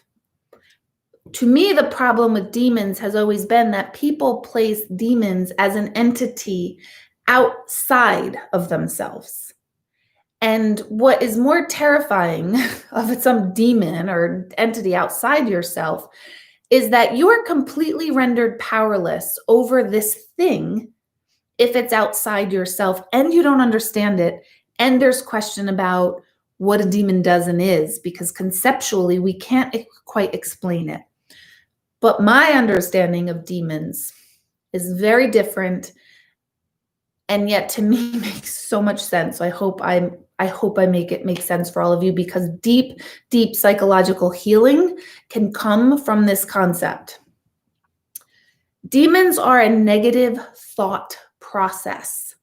To me, the problem with demons has always been that people place demons as an entity outside of themselves. And what is more terrifying of some demon or entity outside yourself is that you are completely rendered powerless over this thing if it's outside yourself and you don't understand it. And there's question about what a demon does and is, because conceptually we can't quite explain it. But my understanding of demons is very different, and yet to me makes so much sense. So I hope I make it make sense for all of you, because deep psychological healing can come from this concept. Demons are a negative thought process.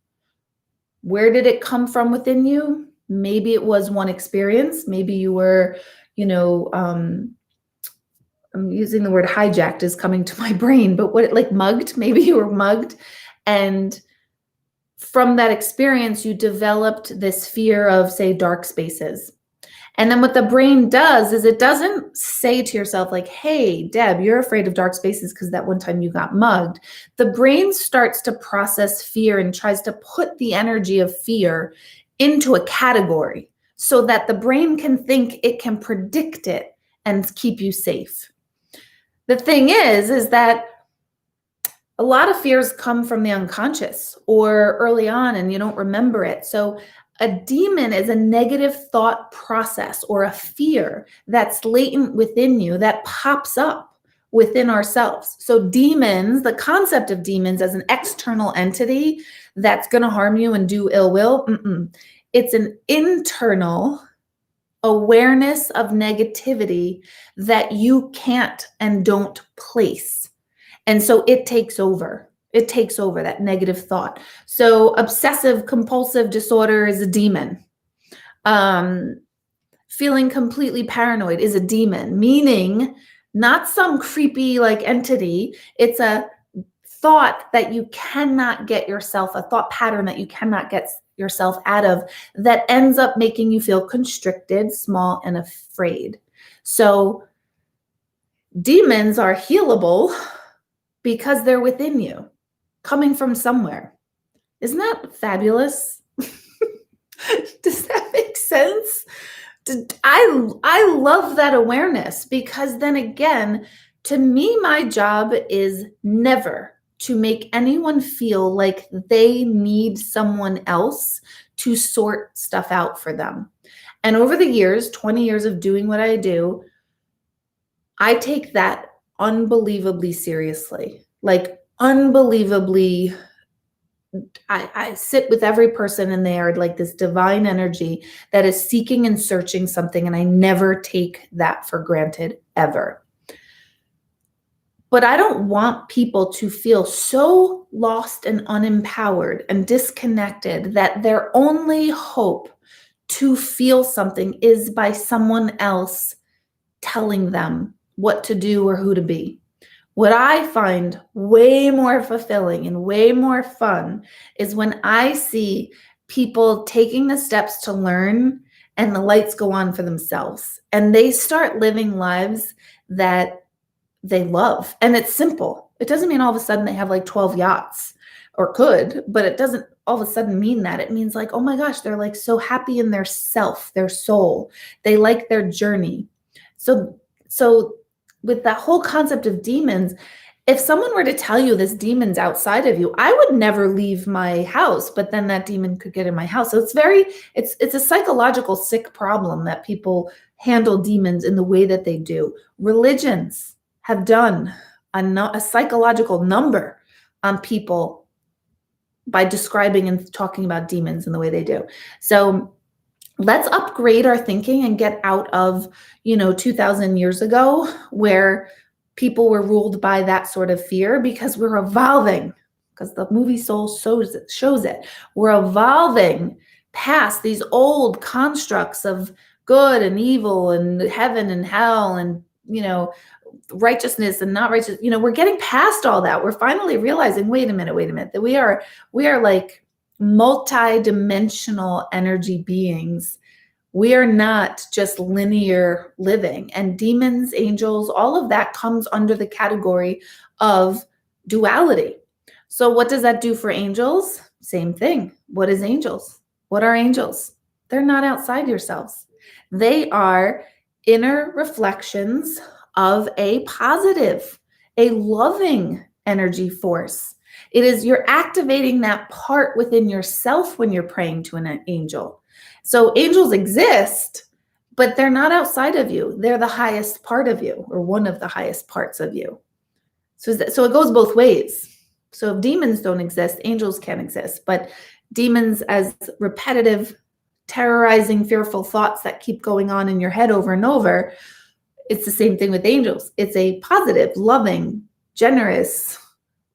Where did it come from within you? Maybe it was one experience. Maybe you were, I'm using the word hijacked is coming to my brain, but like mugged, maybe you were mugged. And from that experience, you developed this fear of, say, dark spaces. And then what the brain does is it doesn't say to yourself like, hey, Deb, you're afraid of dark spaces because that one time you got mugged. The brain starts to process fear and tries to put the energy of fear into a category so that the brain can think it can predict it and keep you safe. The thing is that a lot of fears come from the unconscious or early on and you don't remember it. So a demon is a negative thought process or a fear that's latent within you that pops up within ourselves. So demons, the concept of demons as an external entity that's going to harm you and do ill will, it's an internal awareness of negativity that you can't and don't place. And so it takes over. It takes over that negative thought. So obsessive compulsive disorder is a demon. Feeling completely paranoid is a demon, meaning not some creepy like entity. It's a thought that you cannot get yourself, a thought pattern that you cannot get yourself out of that ends up making you feel constricted, small, and afraid. So demons are healable because they're within you, coming from somewhere. Isn't that fabulous? Does that make sense? I love that awareness because then again, to me, my job is never to make anyone feel like they need someone else to sort stuff out for them. And over the years, 20 years of doing what I do, I take that unbelievably seriously, like unbelievably. I sit with every person and they are like this divine energy that is seeking and searching something. And I never take that for granted ever. But I don't want people to feel so lost and unempowered and disconnected that their only hope to feel something is by someone else telling them what to do or who to be. What I find way more fulfilling and way more fun is when I see people taking the steps to learn and the lights go on for themselves and they start living lives that they love. And it's simple. It doesn't mean all of a sudden they have like 12 yachts or could, but it doesn't all of a sudden mean that. It means like, oh my gosh, they're like so happy in their self, their soul. They like their journey. So with that whole concept of demons, if someone were to tell you this demon's outside of you, I would never leave my house, but then that demon could get in my house. So it's a psychological sick problem that people handle demons in the way that they do. Religions have done a psychological number on people by describing and talking about demons in the way they do. So let's upgrade our thinking and get out of, 2000 years ago where people were ruled by that sort of fear, because we're evolving, because the movie Soul shows it. We're evolving past these old constructs of good and evil and heaven and hell and, righteousness and not righteous. We're getting past all that. We're finally realizing, wait a minute, that we are like multi-dimensional energy beings. We are not just linear living. And demons, angels, all of that comes under the category of duality. So what does that do for angels? Same thing. What is angels? What are angels? They're not outside yourselves. They are inner reflections of a positive, a loving energy force. It is you're activating that part within yourself when you're praying to an angel. So angels exist, but they're not outside of you. They're the highest part of you, or one of the highest parts of you. So it goes both ways. So if demons don't exist, angels can exist. But demons as repetitive, terrorizing, fearful thoughts that keep going on in your head over and over, it's the same thing with angels. It's a positive, loving, generous,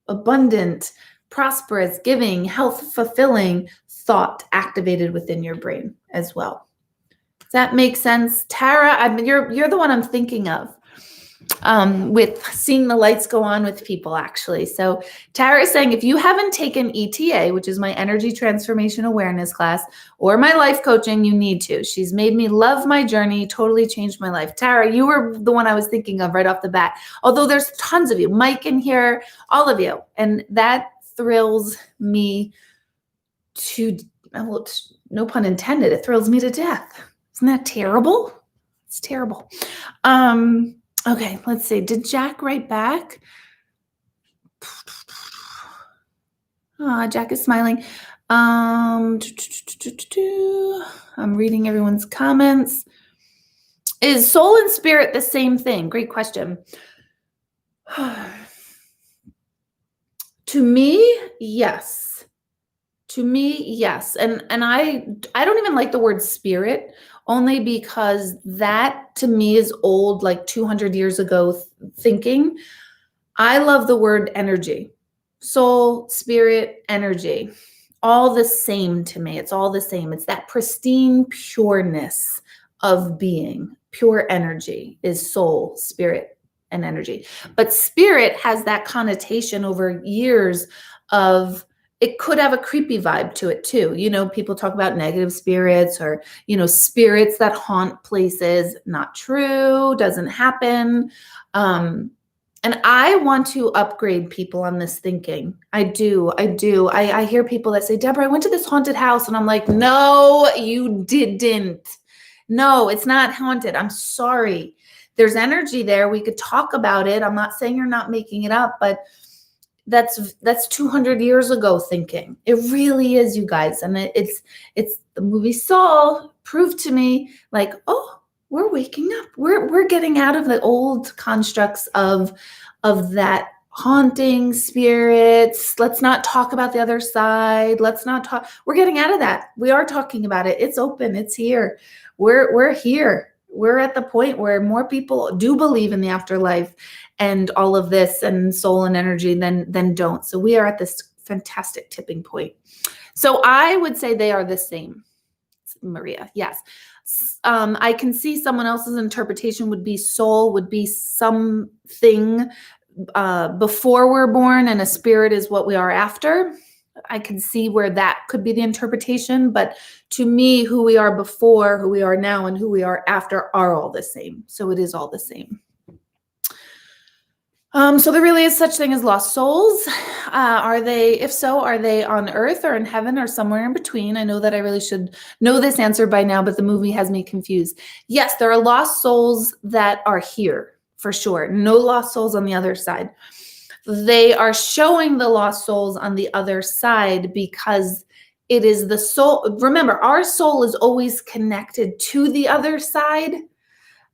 abundant, prosperous, giving, health fulfilling thought activated within your brain as well. Does that make sense? Tara, you're the one I'm thinking of with seeing the lights go on with people, actually. So Tara is saying, if you haven't taken ETA, which is my energy transformation awareness class, or my life coaching, you need to. She's made me love my journey, totally changed my life. Tara, you were the one I was thinking of right off the bat, although there's tons of you, Mike in here, all of you. And that thrills me to, well, no pun intended, it thrills me to death. Isn't that terrible? It's terrible. Okay, let's see. Did Jack write back? Jack is smiling. I'm reading everyone's comments. Is soul and spirit the same thing? Great question. To me, yes. To me, yes. And I don't even like the word spirit, only because that to me is old, like 200 years ago thinking. I love the word energy. Soul, spirit, energy. All the same to me. It's all the same. It's that pristine pureness of being. Pure energy is soul, spirit, and energy. But spirit has that connotation over years of, it could have a creepy vibe to it too. You know, people talk about negative spirits or, you know, spirits that haunt places. Not true, doesn't happen. And I want to upgrade people on this thinking. I do. I hear people that say, Deborah, I went to this haunted house. And I'm like, no, you didn't. No, it's not haunted. I'm sorry. There's energy there. We could talk about it. I'm not saying you're not making it up, but that's 200 years ago thinking. It really is, you guys. And it's the movie Soul proved to me, like, oh, we're waking up. We're getting out of the old constructs of that haunting spirits. Let's not talk about the other side. Let's not talk. We're getting out of that. We are talking about it. It's open. It's here. We're here. We're at the point where more people do believe in the afterlife and all of this and soul and energy than don't. So we are at this fantastic tipping point. So I would say they are the same. Maria, yes. I can see someone else's interpretation would be soul would be something before we're born, and a spirit is what we are after. I can see where that could be the interpretation, but to me, who we are before, who we are now, and who we are after are all the same. So it is all the same. So there really is such thing as lost souls. If so, are they on earth or in heaven or somewhere in between? I know that I really should know this answer by now, but the movie has me confused. Yes, there are lost souls that are here for sure. No lost souls on the other side. They are showing the lost souls on the other side because it is the soul. Remember, our soul is always connected to the other side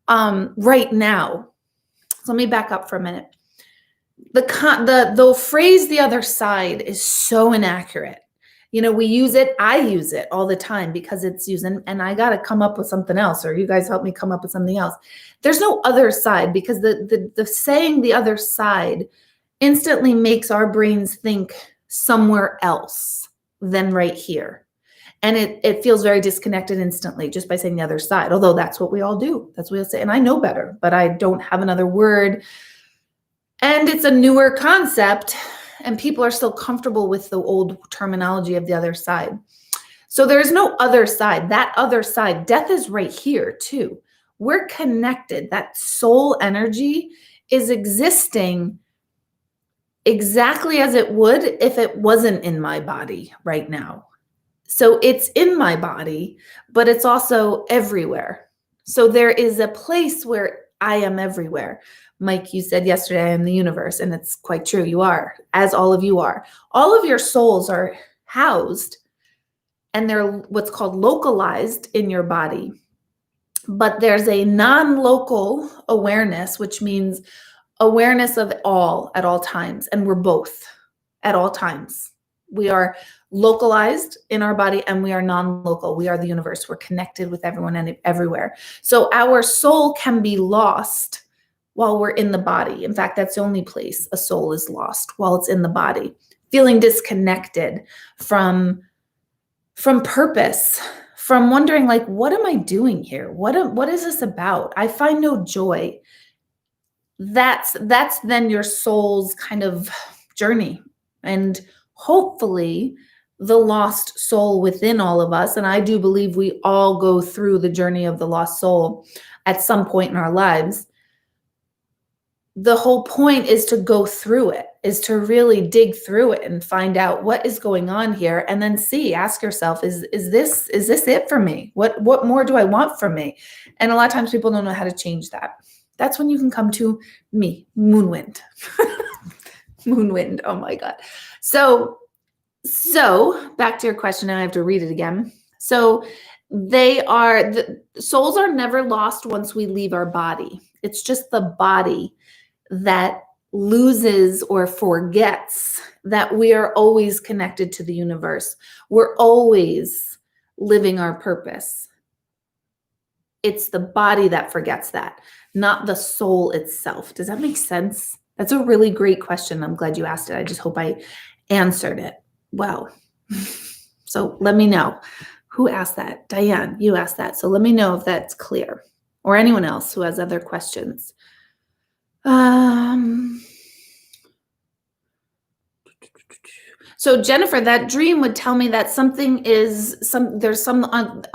right now. So let me back up for a minute. The phrase "the other side" is so inaccurate. You know, we use it. I use it all the time because it's used, and I got to come up with something else, or you guys help me come up with something else. There's no other side because the saying "the other side" instantly makes our brains think somewhere else than right here. And it feels very disconnected instantly just by saying the other side, although that's what we all do. That's what we'll say. And I know better, but I don't have another word. And it's a newer concept, and people are still comfortable with the old terminology of the other side. So there's no other side. That other side, death is right here too. We're connected. That soul energy is existing exactly as it would if it wasn't in my body right now. So it's in my body, but it's also everywhere. So there is a place where I am everywhere. Mike, you said yesterday I am the universe, and it's quite true. You are, as all of you are. All of your souls are housed, and they're what's called localized in your body. But there's a non-local awareness, which means awareness of all at all times. And we're both at all times. We are localized in our body, and we are non-local. We are the universe. We're connected with everyone and everywhere. So our soul can be lost while we're in the body. In fact, that's the only place a soul is lost, while it's in the body, feeling disconnected from purpose, from wondering, like, what am I doing here? What is this about? I find no joy. That's then your soul's kind of journey. And hopefully the lost soul within all of us, and I do believe we all go through the journey of the lost soul at some point in our lives. The whole point is to go through it, is to really dig through it and find out what is going on here, and then ask yourself, is this it for me? What more do I want from me? And a lot of times people don't know how to change that. That's when you can come to me, Moonwind. Moonwind, oh my God. So back to your question, now I have to read it again. So the souls are never lost once we leave our body. It's just the body that loses or forgets that we are always connected to the universe. We're always living our purpose. It's the body that forgets that, not the soul itself. Does that make sense? That's a really great question. I'm glad you asked it. I just hope I answered it well. So let me know. Who asked that? Diane, you asked that. So let me know if that's clear, or anyone else who has other questions. So Jennifer, that dream would tell me that there's some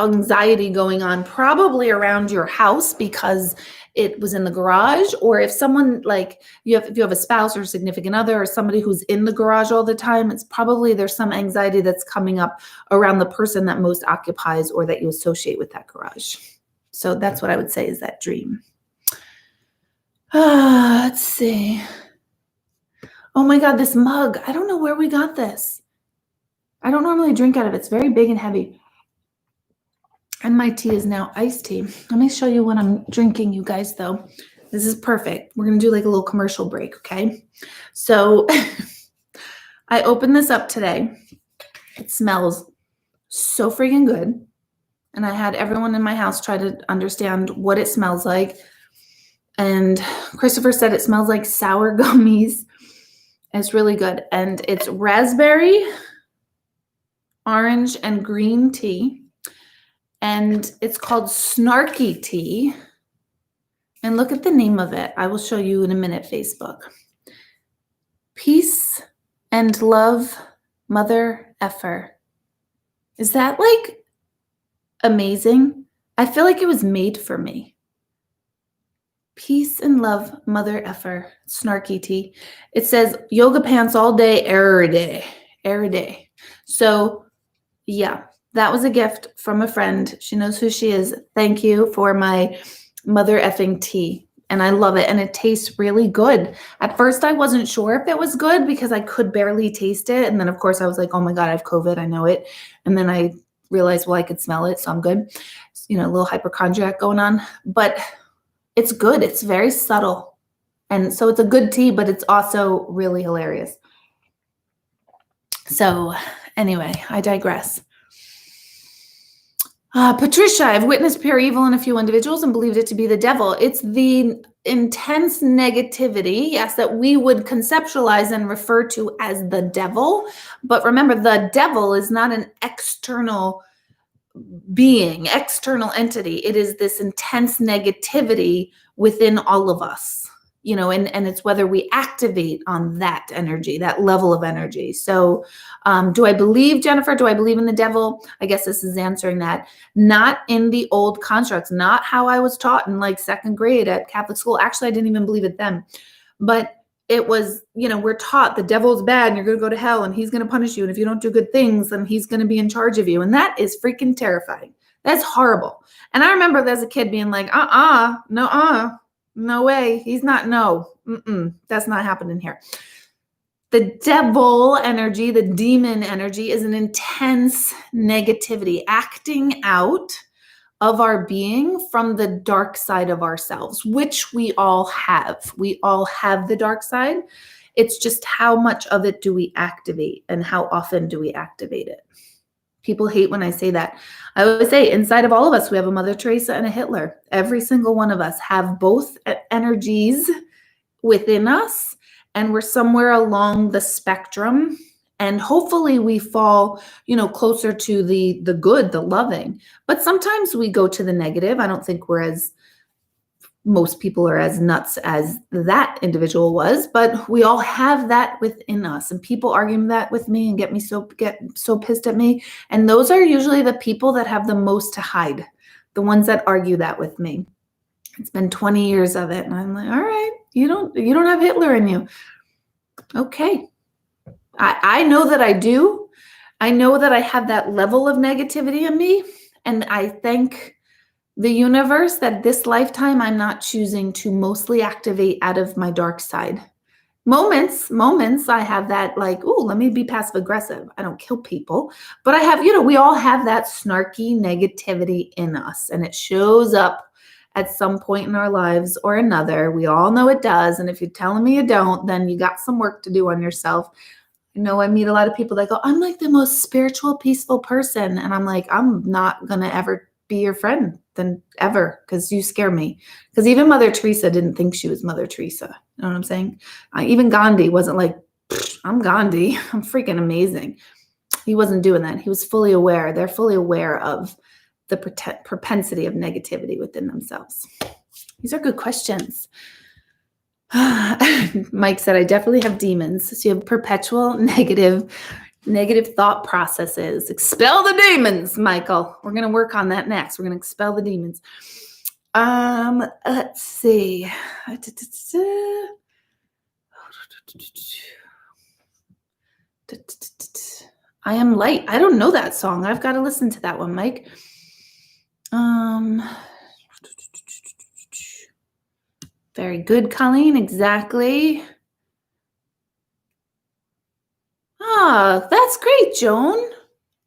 anxiety going on, probably around your house because it was in the garage, or if someone, like, if you have a spouse or significant other or somebody who's in the garage all the time, it's probably there's some anxiety that's coming up around the person that most occupies or that you associate with that garage. So that's what I would say is that dream. Let's see. Oh my God, this mug. I don't know where we got this. I don't normally drink out of it. It's very big and heavy. And my tea is now iced tea. Let me show you what I'm drinking, you guys, though. This is perfect. We're going to do like a little commercial break, okay? So I opened this up today. It smells so freaking good. And I had everyone in my house try to understand what it smells like. And Christopher said it smells like sour gummies. It's really good. And it's raspberry, orange, and green tea. And it's called Snarky Tea. And look at the name of it. I will show you in a minute, Facebook. Peace and love, mother effer. Is that like amazing? I feel like it was made for me. Peace and love, mother effer. Snarky tea. It says yoga pants all day, every day. Every day. So yeah, that was a gift from a friend. She knows who she is. Thank you for my mother effing tea. And I love it. And it tastes really good. At first, I wasn't sure if it was good because I could barely taste it. And then, of course, I was like, oh my God, I have COVID. I know it. And then I realized, well, I could smell it. So I'm good. A little hypochondriac going on. But it's good. It's very subtle. And so it's a good tea, but it's also really hilarious. So anyway, I digress. Patricia, I've witnessed pure evil in a few individuals and believed it to be the devil. It's the intense negativity, yes, that we would conceptualize and refer to as the devil. But remember, the devil is not an external being, external entity. It is this intense negativity within all of us. And it's whether we activate on that energy, that level of energy. So do I believe, Jennifer, do I believe in the devil? I guess this is answering that. Not in the old constructs, not how I was taught in like second grade at Catholic school. Actually, I didn't even believe it then. But it was, we're taught the devil's bad and you're going to go to hell and he's going to punish you. And if you don't do good things, then he's going to be in charge of you. And that is freaking terrifying. That's horrible. And I remember as a kid being like, no way. He's not. No, that's not happening here. The devil energy, the demon energy is an intense negativity acting out of our being from the dark side of ourselves, which we all have. We all have the dark side. It's just how much of it do we activate and how often do we activate it? People hate when I say that. I always say inside of all of us, we have a Mother Teresa and a Hitler. Every single one of us have both energies within us, and we're somewhere along the spectrum. And hopefully we fall, closer to the good, the loving. But sometimes we go to the negative. I don't think most people are as nuts as that individual was, but we all have that within us. And people argue that with me and get so pissed at me. And those are usually the people that have the most to hide, the ones that argue that with me. It's been 20 years of it, and I'm like, all right, you don't have Hitler in you. Okay. I know that I do. I know that I have that level of negativity in me, and I thank the universe that this lifetime I'm not choosing to mostly activate out of my dark side. Moments I have that, like, ooh, let me be passive aggressive. I don't kill people, but I have, we all have that snarky negativity in us, and it shows up at some point in our lives or another. We all know it does. And if you're telling me you don't, then you got some work to do on yourself. I meet a lot of people that go, I'm like the most spiritual, peaceful person. And I'm like, I'm not going to ever be your friend then ever, because you scare me. Because even Mother Teresa didn't think she was Mother Teresa. You know what I'm saying? Even Gandhi wasn't like, I'm Gandhi. I'm freaking amazing. He wasn't doing that. He was fully aware. They're fully aware of the propensity of negativity within themselves. These are good questions. Mike said, I definitely have demons. So you have perpetual negative thought processes. Expel the demons, Michael. We're going to work on that next. We're going to expel the demons. Let's see. I am light. I don't know that song. I've got to listen to that one, Mike. Very good, Colleen. Exactly. That's great, Joan.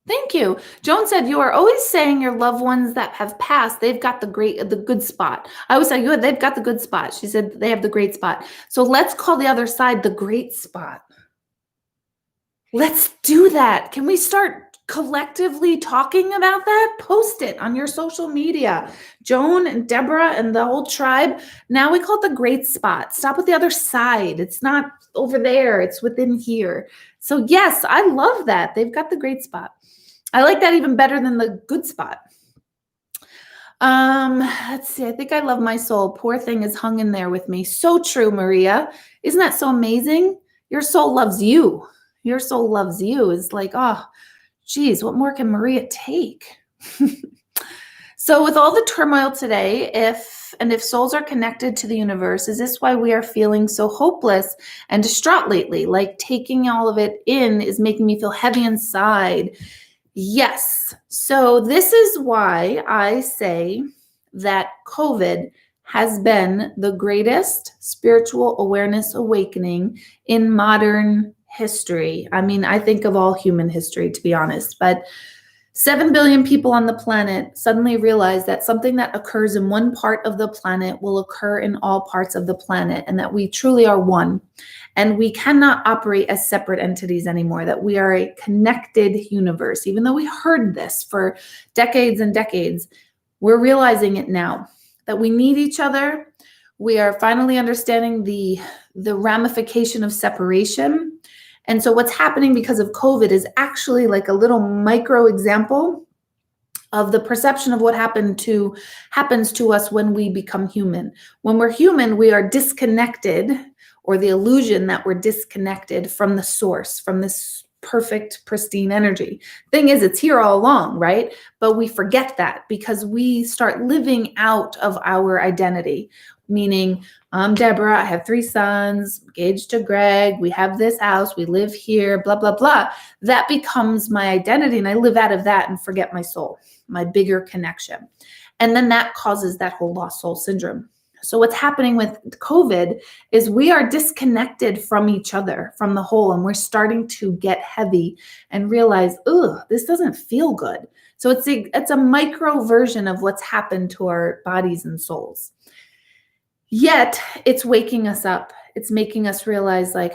Thank you. Joan said, you are always saying your loved ones that have passed, they've got the good spot. I always say, they've got the good spot. She said they have the great spot. So let's call the other side the great spot. Let's do that. Can we start collectively talking about that? Post it on your social media. Joan and Deborah and the whole tribe. Now we call it the great spot. Stop with the other side. It's not over there. It's within here. So yes, I love that. They've got the great spot. I like that even better than the good spot. Let's see. I think I love my soul. Poor thing is hung in there with me. So true, Maria. Isn't that so amazing? Your soul loves you. Your soul loves you. It's like, oh, geez, what more can Maria take? So with all the turmoil today, if souls are connected to the universe, is this why we are feeling so hopeless and distraught lately? Like taking all of it in is making me feel heavy inside. Yes. So this is why I say that COVID has been the greatest spiritual awareness awakening in modern history. I mean, I think of all human history, to be honest, but 7 billion people on the planet suddenly realize that something that occurs in one part of the planet will occur in all parts of the planet, and that we truly are one. And we cannot operate as separate entities anymore, that we are a connected universe. Even though we heard this for decades and decades, we're realizing it now, that we need each other. We are finally understanding the ramification of separation. And so what's happening because of COVID is actually like a little micro example of the perception of what happens to us when we become human. When we're human, we are disconnected, or the illusion that we're disconnected from the source, from this perfect, pristine energy. Thing is, it's here all along, right? But we forget that because we start living out of our identity. Meaning, I'm Deborah, I have 3 sons, engaged to Greg, we have this house, we live here, blah, blah, blah. That becomes my identity, and I live out of that and forget my soul, my bigger connection. And then that causes that whole lost soul syndrome. So what's happening with COVID is we are disconnected from each other, from the whole, and we're starting to get heavy and realize, this doesn't feel good. So it's a micro version of what's happened to our bodies and souls. Yet it's waking us up. It's making us realize like,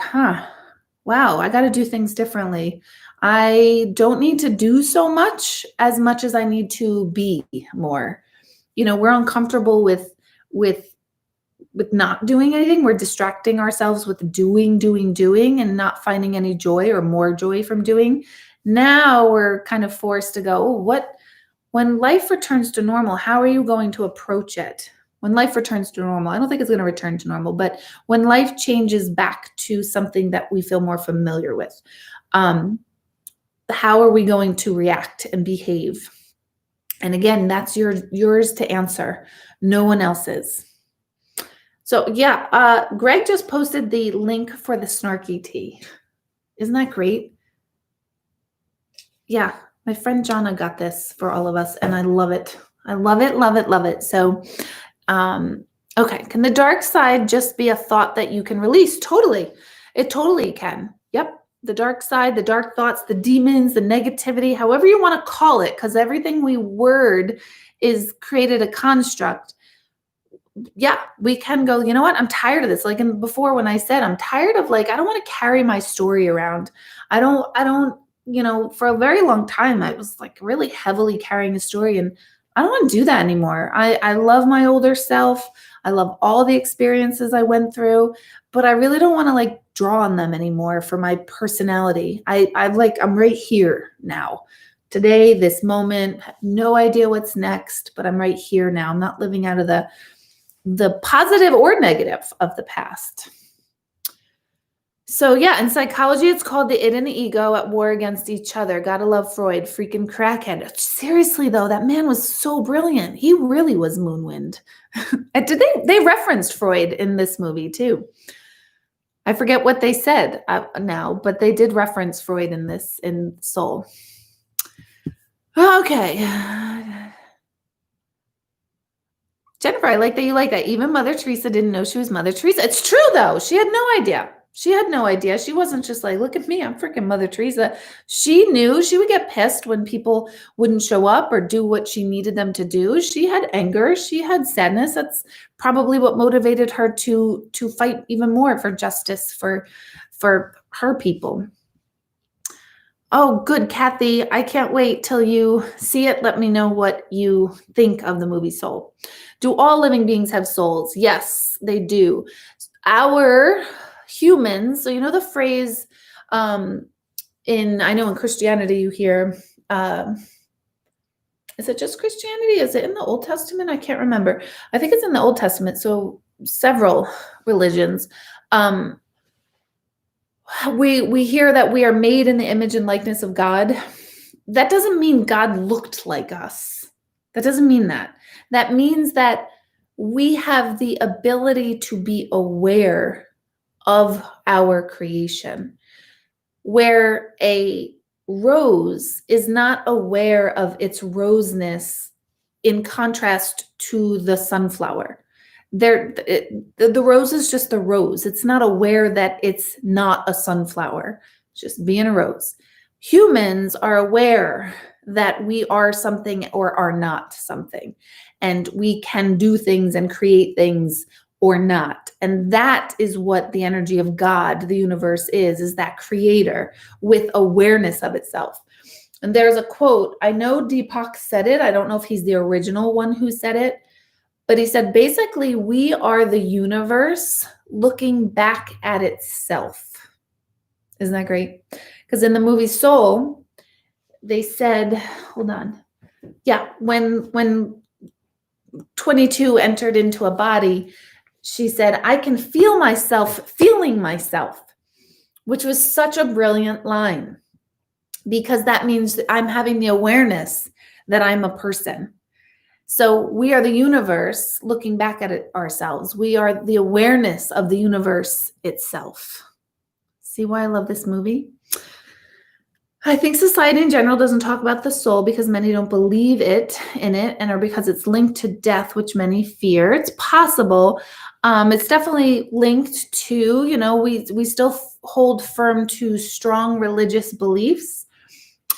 wow, I got to do things differently. I don't need to do so much as I need to be more. We're uncomfortable with not doing anything. We're distracting ourselves with doing, and not finding any joy or more joy from doing. Now we're kind of forced to go, oh, when life returns to normal, how are you going to approach it? When life returns to normal, I don't think it's going to return to normal, but when life changes back to something that we feel more familiar with, how are we going to react and behave? And again, that's yours to answer, no one else's. So yeah, Greg just posted the link for the snarky tea. Isn't that great? Yeah, my friend Jonna got this for all of us, and I love it. I love it, love it, love it. So, okay, can the dark side just be a thought that you can release? Totally. It totally can. Yep. The dark side, the dark thoughts, the demons, the negativity, however you want to call it, because everything we word is created a construct. Yeah, we can go, you know what? I'm tired of this. Like before when I said, I'm tired of I don't want to carry my story around. I don't, for a very long time, I was really heavily carrying a story, and I don't want to do that anymore. I love my older self. I love all the experiences I went through, but I really don't want to draw on them anymore for my personality. I'm right here now. Today, this moment, have no idea what's next, but I'm right here now. I'm not living out of the positive or negative of the past. So yeah, in psychology, it's called the id and the ego at war against each other. Gotta love Freud, freaking crackhead. Seriously though, that man was so brilliant. He really was Moonwind. And they referenced Freud in this movie too. I forget what they said now, but they did reference Freud in Soul. Okay. Jennifer, I like that you like that. Even Mother Teresa didn't know she was Mother Teresa. It's true, though. She had no idea. She had no idea. She wasn't just look at me, I'm freaking Mother Teresa. She knew. She would get pissed when people wouldn't show up or do what she needed them to do. She had anger. She had sadness. That's probably what motivated her to fight even more for justice for her people. Oh, good, Kathy. I can't wait till you see it. Let me know what you think of the movie Soul. Do all living beings have souls? Yes, they do. Our humans, so you know the phrase I know in Christianity you hear, is it just Christianity? Is it in the Old Testament? I can't remember. I think it's in the Old Testament, so several religions. We hear that we are made in the image and likeness of God. That doesn't mean God looked like us. That doesn't mean that. That means that we have the ability to be aware of our creation, where a rose is not aware of its roseness in contrast to the sunflower. The rose is just a rose. It's not aware that it's not a sunflower. It's just being a rose. Humans are aware that we are something or are not something, and we can do things and create things or not. And that is what the energy of God, the universe is that creator with awareness of itself. And there's a quote, I know Deepak said it. I don't know if he's the original one who said it, but he said, basically, we are the universe looking back at itself. Isn't that great? Because in the movie Soul, they said, hold on. Yeah, when 22 entered into a body, she said, I can feel myself feeling myself, which was such a brilliant line, because that means that I'm having the awareness that I'm a person. So we are the universe looking back at it ourselves. We are the awareness of the universe itself. See why I love this movie? I think society in general doesn't talk about the soul because many don't believe in it, and or because it's linked to death, which many fear. It's possible. It's definitely linked to, we still hold firm to strong religious beliefs.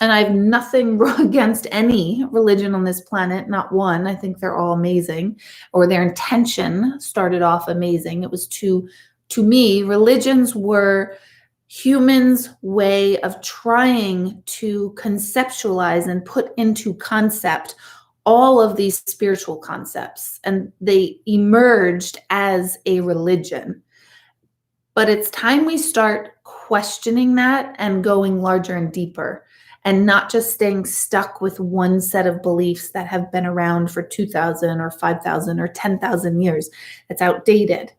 And I have nothing against any religion on this planet, not one. I think they're all amazing, or their intention started off amazing. It was to me, religions were humans' way of trying to conceptualize and put into concept all of these spiritual concepts, and they emerged as a religion. But it's time we start questioning that and going larger and deeper, and not just staying stuck with one set of beliefs that have been around for 2,000 or 5,000 or 10,000 years. It's outdated.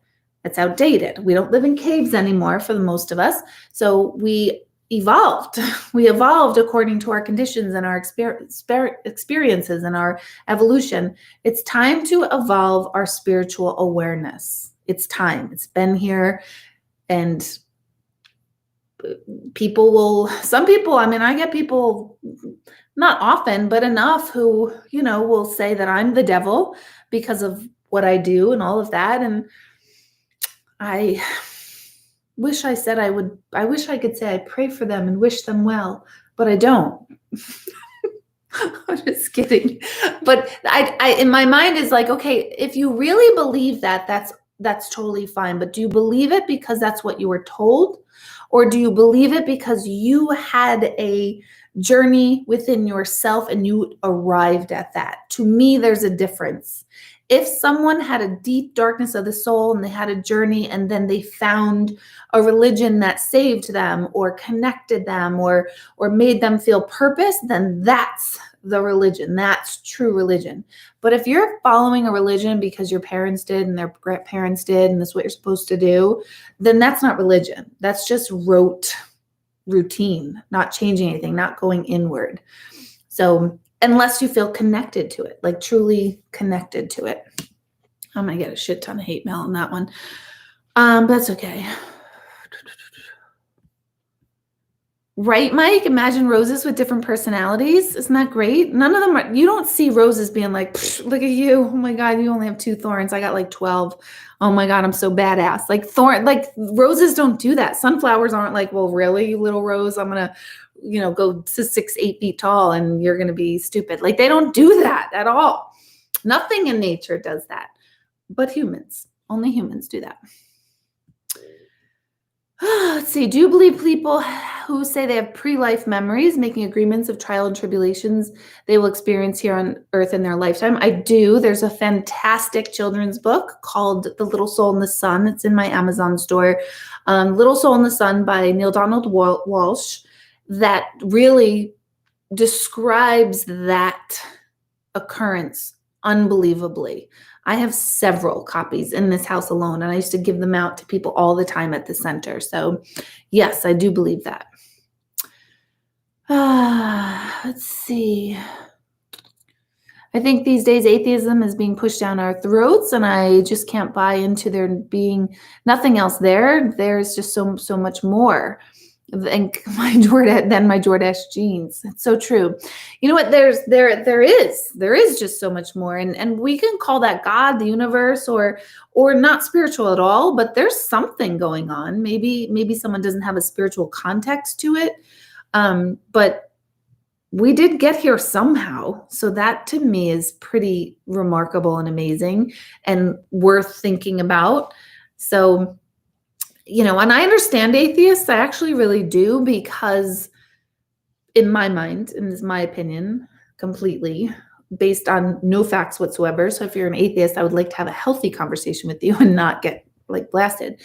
It's outdated. We don't live in caves anymore for the most of us. So we evolved. We evolved according to our conditions and our experiences and our evolution. It's time to evolve our spiritual awareness. It's time. It's been here. And some people, I get people, not often, but enough, who, will say that I'm the devil because of what I do and all of that. And I wish I could say I pray for them and wish them well, but I don't. I'm just kidding. But I in my mind is like, okay, if you really believe that, that's totally fine. But do you believe it because that's what you were told? Or do you believe it because you had a journey within yourself and you arrived at that? To me, there's a difference. If someone had a deep darkness of the soul and they had a journey and then they found a religion that saved them or connected them or made them feel purpose, then that's the religion. That's true religion. But if you're following a religion because your parents did and their grandparents did and that's what you're supposed to do, then that's not religion. That's just rote routine, not changing anything, not going inward. So unless you feel connected to it, like truly connected to it. I'm going to get a shit ton of hate mail on that one. But that's okay. Right, Mike? Imagine roses with different personalities. Isn't that great? None of them you don't see roses being like, look at you. Oh my God, you only have 2 thorns. I got like 12. Oh my God, I'm so badass. Like roses don't do that. Sunflowers aren't like, well, really, you little rose, I'm going to, go to 6-8 feet tall and you're going to be stupid. Like they don't do that at all. Nothing in nature does that. But only humans do that. Let's see. Do you believe people who say they have pre-life memories, making agreements of trial and tribulations they will experience here on earth in their lifetime? I do. There's a fantastic children's book called The Little Soul in the Sun. It's in my Amazon store. Little Soul in the Sun by Neil Donald Walsh, that really describes that occurrence unbelievably. I have several copies in this house alone, and I used to give them out to people all the time at the center. So yes, I do believe that. Let's see. I think these days atheism is being pushed down our throats, and I just can't buy into there being nothing else there. There's just so much more than my Jordache jeans. It's so true. You know what? There is just so much more, and we can call that God, the universe, or not spiritual at all. But there's something going on. Maybe someone doesn't have a spiritual context to it, but we did get here somehow. So that to me is pretty remarkable and amazing and worth thinking about. So, and I understand atheists. I actually really do, because in my mind, and this is my opinion completely based on no facts whatsoever. So if you're an atheist, I would like to have a healthy conversation with you and not get blasted.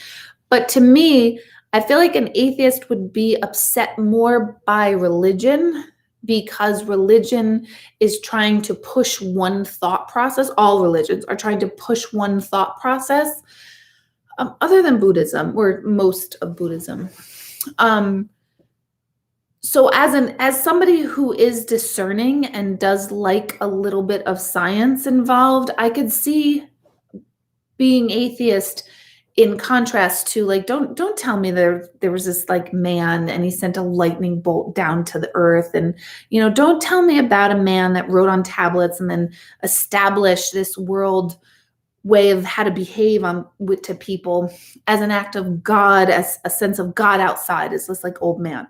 But to me, I feel like an atheist would be upset more by religion, because religion is trying to push one thought process. All religions are trying to push one thought process, other than Buddhism, or most of Buddhism. So as somebody who is discerning and does like a little bit of science involved, I could see being atheist in contrast to don't tell me there was this man and he sent a lightning bolt down to the earth, and don't tell me about a man that wrote on tablets and then established this world way of how to behave to people as an act of God, as a sense of God outside, is this old man.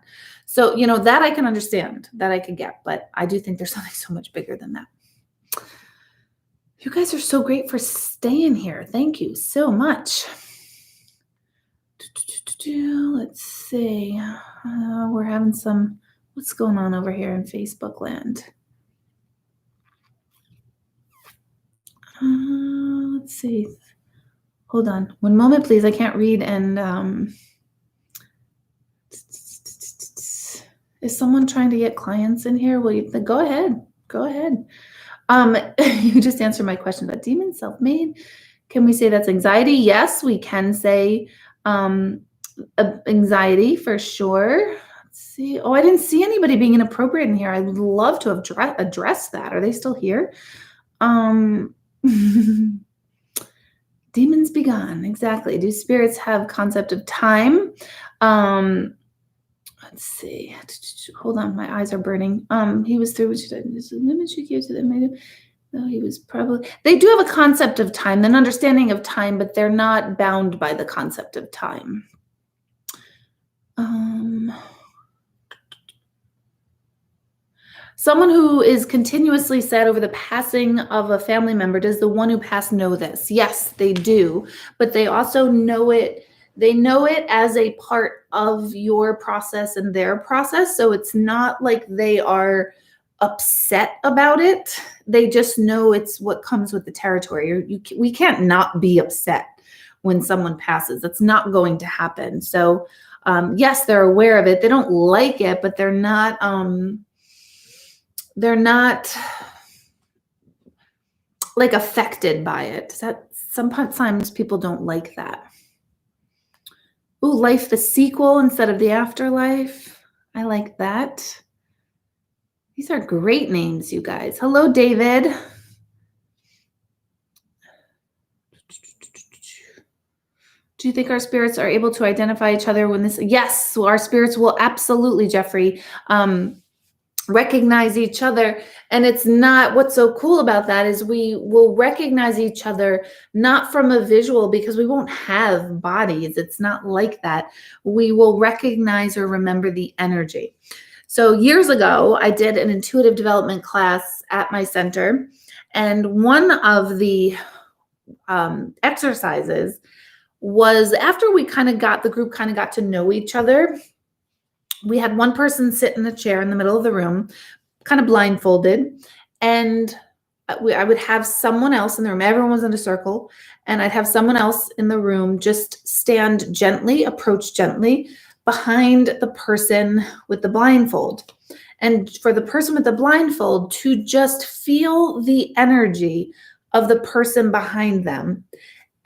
So that I can understand, that I could get, but I do think there's something so much bigger than that. You guys are so great for staying here. Thank you so much. Let's see. We're having some, what's going on over here in Facebook land? Let's see. Hold on. One moment, please. I can't read. And is someone trying to get clients in here? Will you go ahead? Go ahead. You just answered my question about demon self-made. Can we say that's anxiety? Yes, we can say anxiety for sure. Let's see. Oh, I didn't see anybody being inappropriate in here. I would love to have addressed that. Are they still here? Demons be gone. Exactly. Do spirits have concept of time? Let's see. Hold on. My eyes are burning. He was through which limit you gave to them. No, he was probably. They do have a concept of time, an understanding of time, but they're not bound by the concept of time. Someone who is continuously sad over the passing of a family member, does the one who passed know this? Yes, they do, but they also know it. They know it as a part of your process and their process. So it's not like they are upset about it. They just know it's what comes with the territory. We can't not be upset when someone passes. It's not going to happen. So yes, they're aware of it. They don't like it, but they're not like affected by it. That sometimes people don't like that. Ooh, life the sequel instead of the afterlife. I like that. These are great names, you guys. Hello, David. Do you think our spirits are able to identify each other when this? Yes, our spirits will absolutely, Jeffrey, recognize each other. And it's not, what's so cool about that is we will recognize each other not from a visual, because we won't have bodies. It's not like that. We will recognize or remember the energy. So years ago, I did an intuitive development class at my center. And one of the exercises was after we the group kind of got to know each other. We had one person sit in a chair in the middle of the room, kind of blindfolded, and I would have someone else in the room. Everyone was in a circle, and I'd have someone else in the room just stand gently, approach gently behind the person with the blindfold. And for the person with the blindfold to just feel the energy of the person behind them.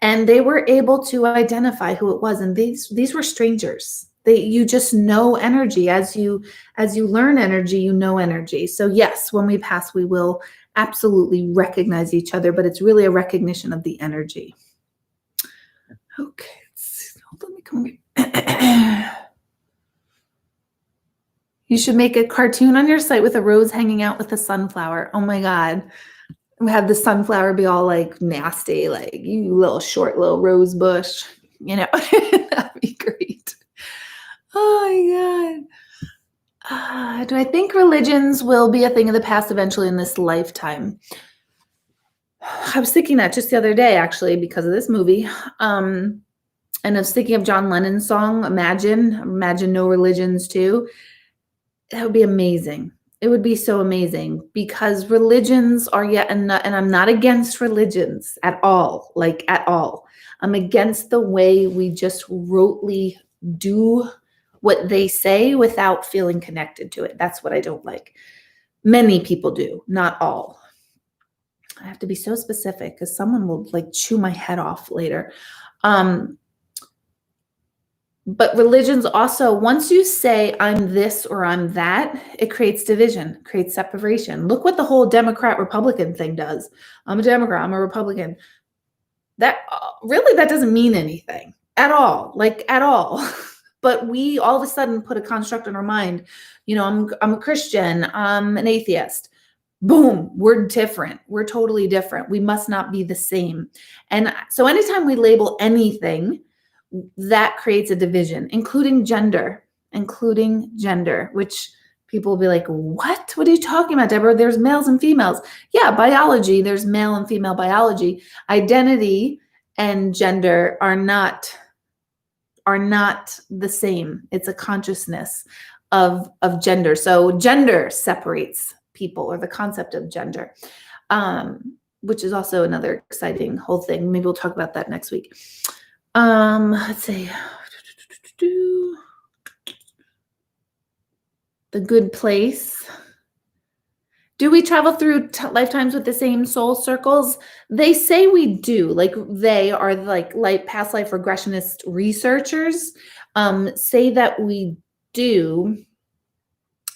And they were able to identify who it was. And these were strangers. You just know energy. As you learn energy, you know energy. So yes, when we pass, we will absolutely recognize each other, but it's really a recognition of the energy. Okay, let me come here. You should make a cartoon on your site with a rose hanging out with a sunflower. Oh my God. Have the sunflower be all like nasty, like you little short little rose bush, that'd be great. Oh my God. Do I think religions will be a thing of the past eventually in this lifetime? I was thinking that just the other day, actually, because of this movie. And I was thinking of John Lennon's song, Imagine No Religions Too. That would be amazing. It would be so amazing, because religions are and I'm not against religions at all, like at all. I'm against the way we just rotely do what they say without feeling connected to it. That's what I don't like. Many people do, not all. I have to be so specific because someone will like chew my head off later. But religions also, once you say I'm this or I'm that, it creates division, creates separation. Look what the whole Democrat-Republican thing does. I'm a Democrat, I'm a Republican. That doesn't mean anything at all, like at all. But we all of a sudden put a construct in our mind, I'm a Christian, I'm an atheist. Boom, we're different. We're totally different. We must not be the same. And so anytime we label anything, that creates a division, including gender, which people will be like, what are you talking about, Deborah? There's males and females. Yeah, biology, there's male and female biology. Identity and gender are not are not the same. It's a consciousness of gender. So gender separates people, or the concept of gender, which is also another exciting whole thing. Maybe we'll talk about that next week. Let's see. The Good Place. Do we travel through lifetimes with the same soul circles? They say we do. Like, they are like past life regressionist researchers say that we do.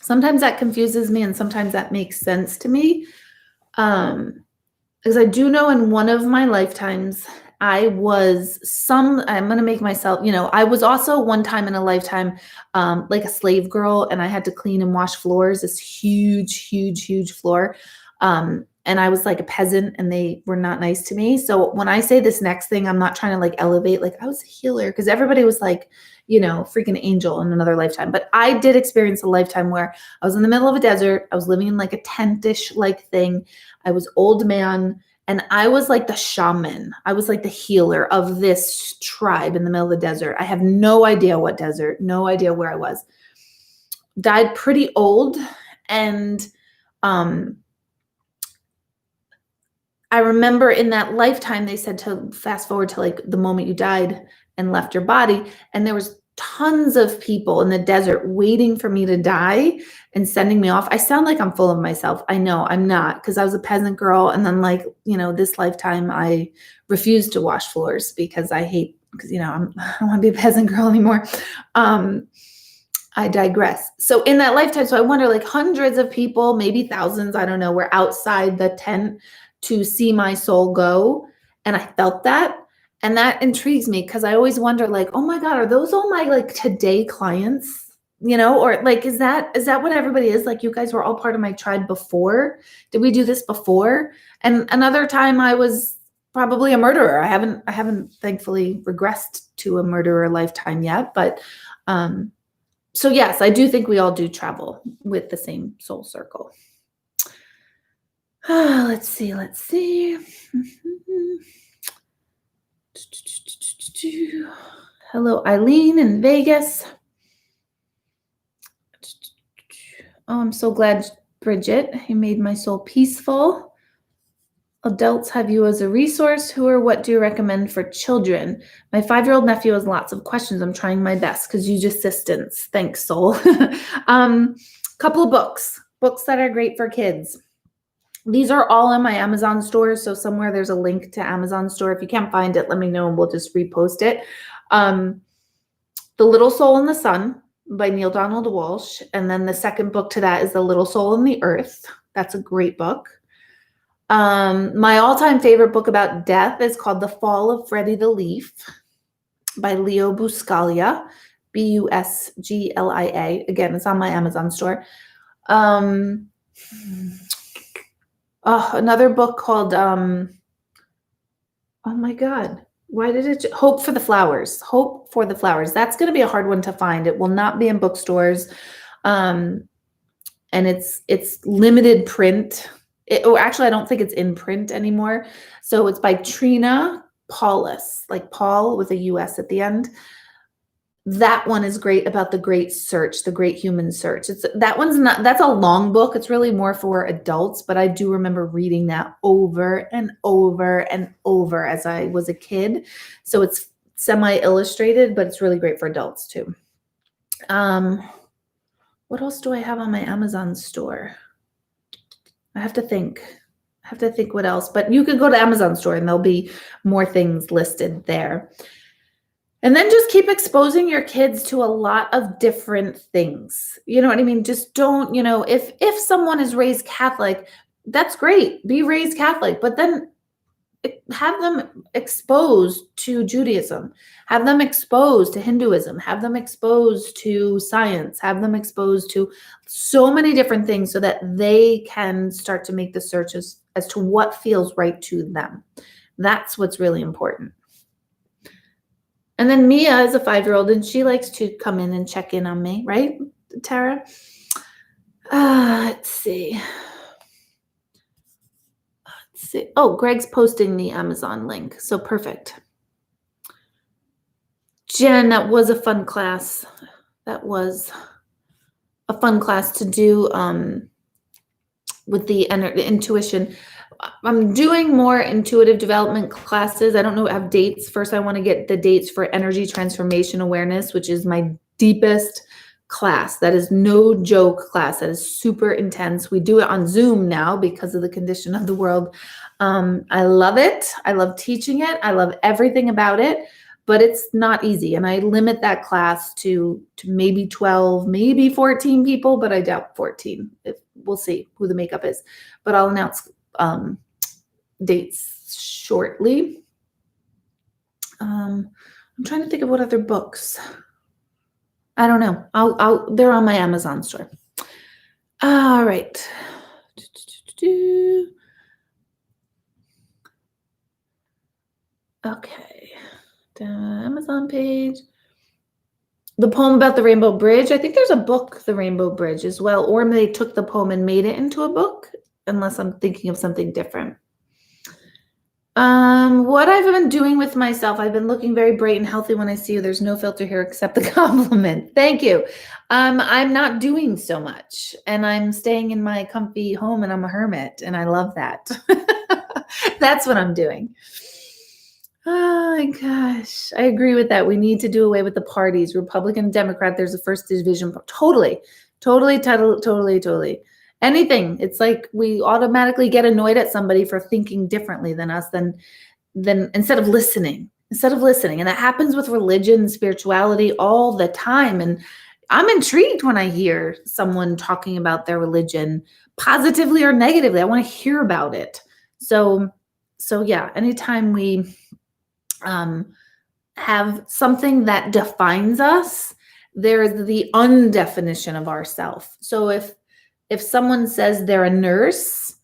Sometimes that confuses me, and sometimes that makes sense to me. Because I do know in one of my lifetimes, I'm going to make myself, I was also one time in a lifetime like a slave girl, and I had to clean and wash floors, this huge, huge, huge floor. And I was like a peasant, and they were not nice to me. So when I say this next thing, I'm not trying to like elevate, like I was a healer, because everybody was like, freaking angel in another lifetime. But I did experience a lifetime where I was in the middle of a desert. I was living in like a tent-ish like thing. I was old man, and I was like the shaman. I was like the healer of this tribe in the middle of the desert. I have no idea what desert, no idea where I was. Died pretty old. And I remember in that lifetime, they said to fast forward to like the moment you died and left your body. And there was tons of people in the desert waiting for me to die and sending me off. I sound like I'm full of myself. I know I'm not, because I was a peasant girl. And then this lifetime, I refused to wash floors because I hate, because, I don't want to be a peasant girl anymore. I digress. So in that lifetime, so I wonder, like hundreds of people, maybe thousands, I don't know, were outside the tent to see my soul go. And I felt that. And that intrigues me, because I always wonder, like, oh my God, are those all my like today clients? Or like, is that what everybody is? Like, you guys were all part of my tribe before? Did we do this before? And another time I was probably a murderer. I haven't thankfully regressed to a murderer lifetime yet. But so yes, I do think we all do travel with the same soul circle. Let's see. Hello, Eileen in Vegas. Oh, I'm so glad, Bridget. You made my soul peaceful. Adults have you as a resource. Who or what do you recommend for children? My 5-year-old nephew has lots of questions. I'm trying my best. Because use assistance. Thanks, soul. Couple of books that are great for kids. These are all in my Amazon store. So somewhere there's a link to Amazon store. If you can't find it, let me know and we'll just repost it. The Little Soul in the Sun by Neil Donald Walsh. And then the second book to that is The Little Soul in the Earth. That's a great book. My all-time favorite book about death is called The Fall of Freddie the Leaf by Leo Buscaglia, Busglia. Again, it's on my Amazon store. Another book called, oh my God, Hope for the Flowers. Hope for the Flowers. That's going to be a hard one to find. It will not be in bookstores. And it's limited print. Actually, I don't think it's in print anymore. So it's by Trina Paulus, like Paul with a US at the end. That one is great, about the great search, the great human search. That's a long book. It's really more for adults, but I do remember reading that over and over and over as I was a kid. So it's semi-illustrated, but it's really great for adults too. What else do I have on my Amazon store? I have to think what else, but you could go to Amazon store and there'll be more things listed there. And then just keep exposing your kids to a lot of different things. You know what I mean? Just don't, if someone is raised Catholic, that's great. Be raised Catholic, but then have them exposed to Judaism, have them exposed to Hinduism, have them exposed to science, have them exposed to so many different things so that they can start to make the searches as to what feels right to them. That's what's really important. And then Mia is a 5-year-old and she likes to come in and check in on me, right, Tara? Let's see. Oh, Greg's posting the Amazon link. So perfect. Jen, that was a fun class. That was a fun class to do with the intuition. I'm doing more intuitive development classes. I don't know, have dates. First, I want to get the dates for energy transformation awareness, which is my deepest class. That is no joke class. That is super intense. We do it on Zoom now because of the condition of the world. I love it. I love teaching it. I love everything about it, but it's not easy. And I limit that class to maybe 12, maybe 14 people, but I doubt 14. We'll see who the makeup is, but I'll announce dates shortly. I'm trying to think of what other books. I don't know. They're on my Amazon store. All right. Okay. The Amazon page. The poem about the Rainbow Bridge. I think there's a book, The Rainbow Bridge, as well. Or they took the poem and made it into a book, unless I'm thinking of something different. What I've been doing with myself, I've been looking very bright and healthy when I see you. There's no filter here except the compliment. Thank you. I'm not doing so much, and I'm staying in my comfy home, and I'm a hermit, and I love that. That's what I'm doing. Oh my gosh. I agree with that. We need to do away with the parties. Republican, Democrat, there's a first division. Totally. Anything. It's like we automatically get annoyed at somebody for thinking differently than us, than instead of listening. And that happens with religion and spirituality all the time. And I'm intrigued when I hear someone talking about their religion positively or negatively. I want to hear about it. So yeah, anytime we have something that defines us, there's the undefinition of ourself. So if someone says they're a nurse,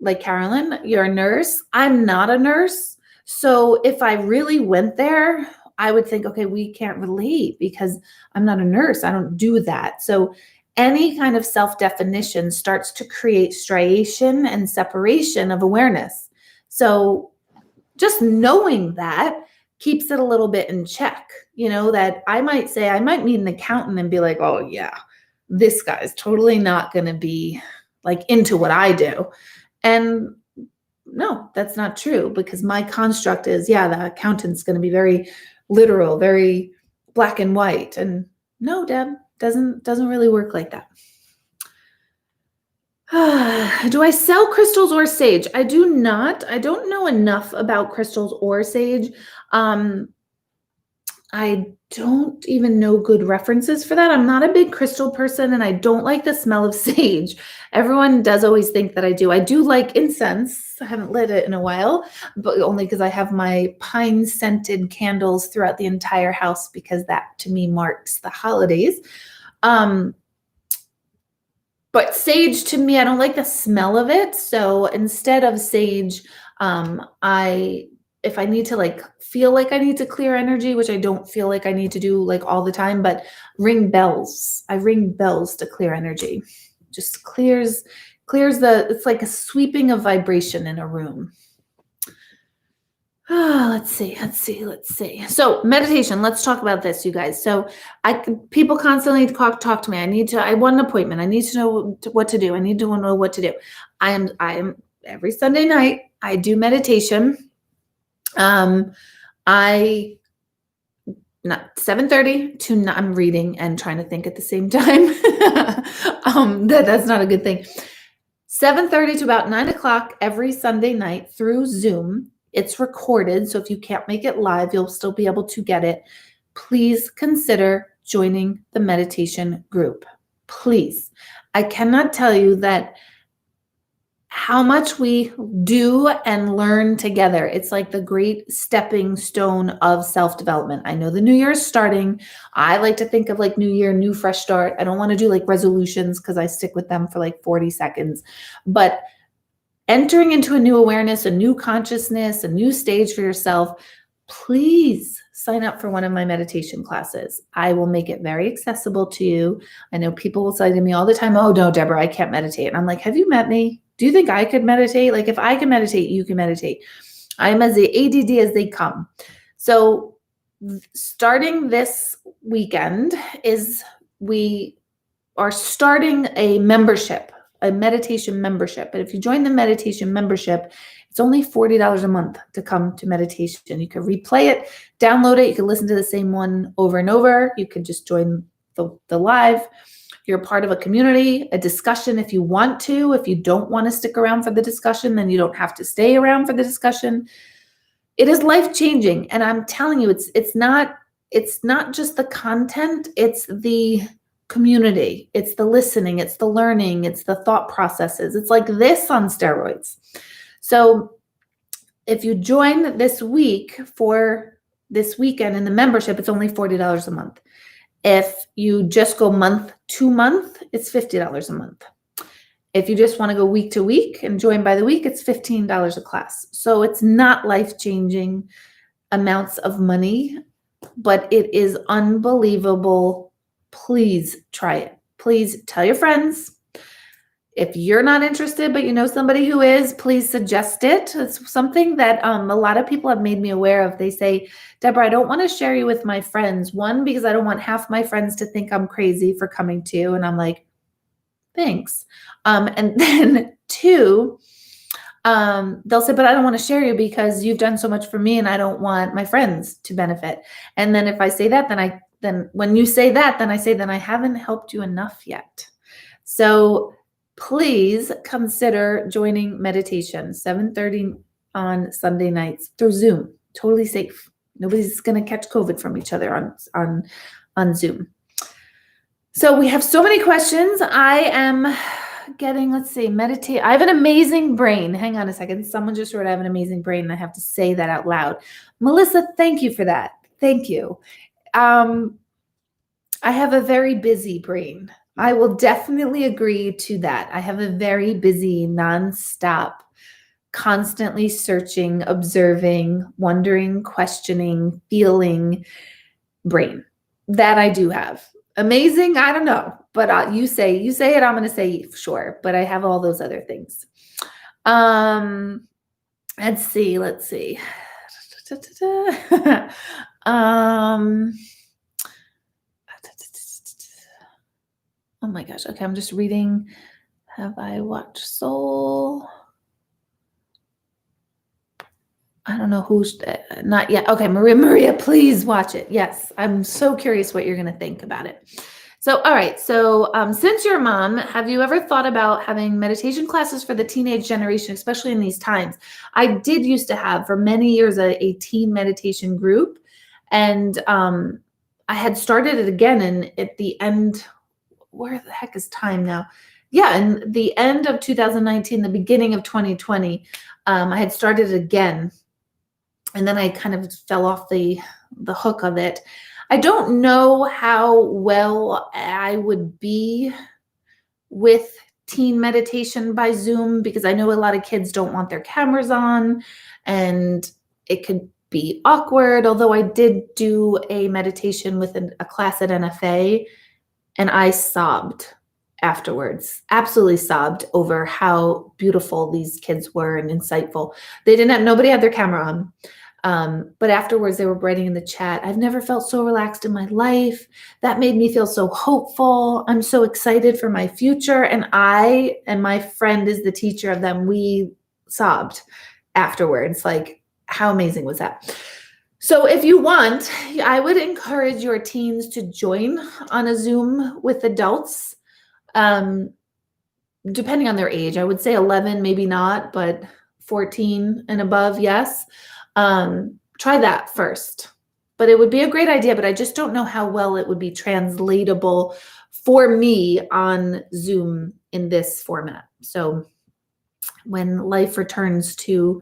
like Carolyn, you're a nurse, I'm not a nurse. So if I really went there, I would think, okay, we can't relate because I'm not a nurse. I don't do that. So any kind of self-definition starts to create striation and separation of awareness. So just knowing that keeps it a little bit in check, that I might meet an accountant and be like, oh yeah, this guy's totally not going to be like into what I do. And no, that's not true, because my construct is, yeah, the accountant's going to be very literal, very black and white. And no, Deb, doesn't really work like that. Do I sell crystals or sage? I do not. I don't know enough about crystals or sage. I don't even know good references for that. I'm not a big crystal person, and I don't like the smell of sage. Everyone does always think that I do. I do like incense. I haven't lit it in a while, but only because I have my pine scented candles throughout the entire house, because that to me marks the holidays. But sage to me, I don't like the smell of it. So instead of sage, if I need to feel like I need to clear energy, which I don't feel like I need to do all the time, but ring bells. I ring bells to clear energy. Just clears it's like a sweeping of vibration in a room. Let's see. So meditation, let's talk about this, you guys. So people constantly talk to me. I want an appointment. I need to know what to do. I need to know what to do. I am every Sunday night, I do meditation. I not 7:30 to 9, I'm reading and trying to think at the same time. That's not a good thing. 7:30 to about 9 o'clock every Sunday night through Zoom. It's recorded, so if you can't make it live, you'll still be able to get it. Please consider joining the meditation group. Please. I cannot tell you that how much we do and learn together. It's like the great stepping stone of self-development. I know the new year is starting. I like to think of new year, new fresh start. I don't want to do resolutions because I stick with them for 40 seconds. But entering into a new awareness, a new consciousness, a new stage for yourself, please sign up for one of my meditation classes. I will make it very accessible to you. I know people will say to me all the time, oh no, Deborah, I can't meditate. And I'm like, have you met me? Do you think I could meditate? If I can meditate, you can meditate. I'm as ADD as they come. So starting this weekend we are starting a membership, a meditation membership. But if you join the meditation membership, it's only $40 a month to come to meditation. You can replay it, download it. You can listen to the same one over and over. You can just join the live. You're part of a community, a discussion if you want to. If you don't want to stick around for the discussion, then you don't have to stay around for the discussion. It is life-changing. And I'm telling you, it's not just the content, it's the community, it's the listening, it's the learning, it's the thought processes. It's like this on steroids. So if you join this week for this weekend in the membership, it's only $40 a month. If you just go month to month, it's $50 a month. If you just want to go week to week and join by the week, it's $15 a class. So it's not life-changing amounts of money, but it is unbelievable. Please try it. Please tell your friends. If you're not interested, but you know somebody who is, please suggest it. It's something that a lot of people have made me aware of. They say, Deborah, I don't want to share you with my friends. One, because I don't want half my friends to think I'm crazy for coming to you. And I'm like, thanks. And then two, they'll say, but I don't want to share you because you've done so much for me and I don't want my friends to benefit. And then if I say that, then when you say that, then I say, then I haven't helped you enough yet. So please consider joining meditation, 7:30 on Sunday nights through Zoom. Totally safe. Nobody's going to catch COVID from each other on Zoom. So we have so many questions. I am getting, let's see, meditate. I have an amazing brain. Hang on a second. Someone just wrote, I have an amazing brain. And I have to say that out loud. Melissa, thank you for that. Thank you. I have a very busy brain. I will definitely agree to that. I have a very busy, nonstop, constantly searching, observing, wondering, questioning, feeling brain. That I do have. Amazing? I don't know. But you say it, I'm going to say sure. But I have all those other things. Let's see. Oh my gosh. Okay, I'm just reading. Have I watched Soul? I don't know who's not yet. Okay, Maria, please watch it. Yes, I'm so curious what you're going to think about it. So, all right. So since you're a mom, have you ever thought about having meditation classes for the teenage generation, especially in these times? I did used to have for many years a teen meditation group. And I had started it again at the end. Where the heck is time now? Yeah, in the end of 2019, the beginning of 2020, I had started it again. And then I kind of fell off the hook of it. I don't know how well I would be with teen meditation by Zoom because I know a lot of kids don't want their cameras on and it could be awkward. Although I did do a meditation with a class at NFA and I sobbed afterwards, absolutely sobbed over how beautiful these kids were and insightful. Nobody had their camera on. But afterwards they were writing in the chat, I've never felt so relaxed in my life. That made me feel so hopeful. I'm so excited for my future. And I and my friend is the teacher of them. We sobbed afterwards. Like, how amazing was that? So if you want, I would encourage your teens to join on a Zoom with adults, depending on their age. I would say 11, maybe not, but 14 and above, yes. Try that first. But it would be a great idea, but I just don't know how well it would be translatable for me on Zoom in this format. So when life returns to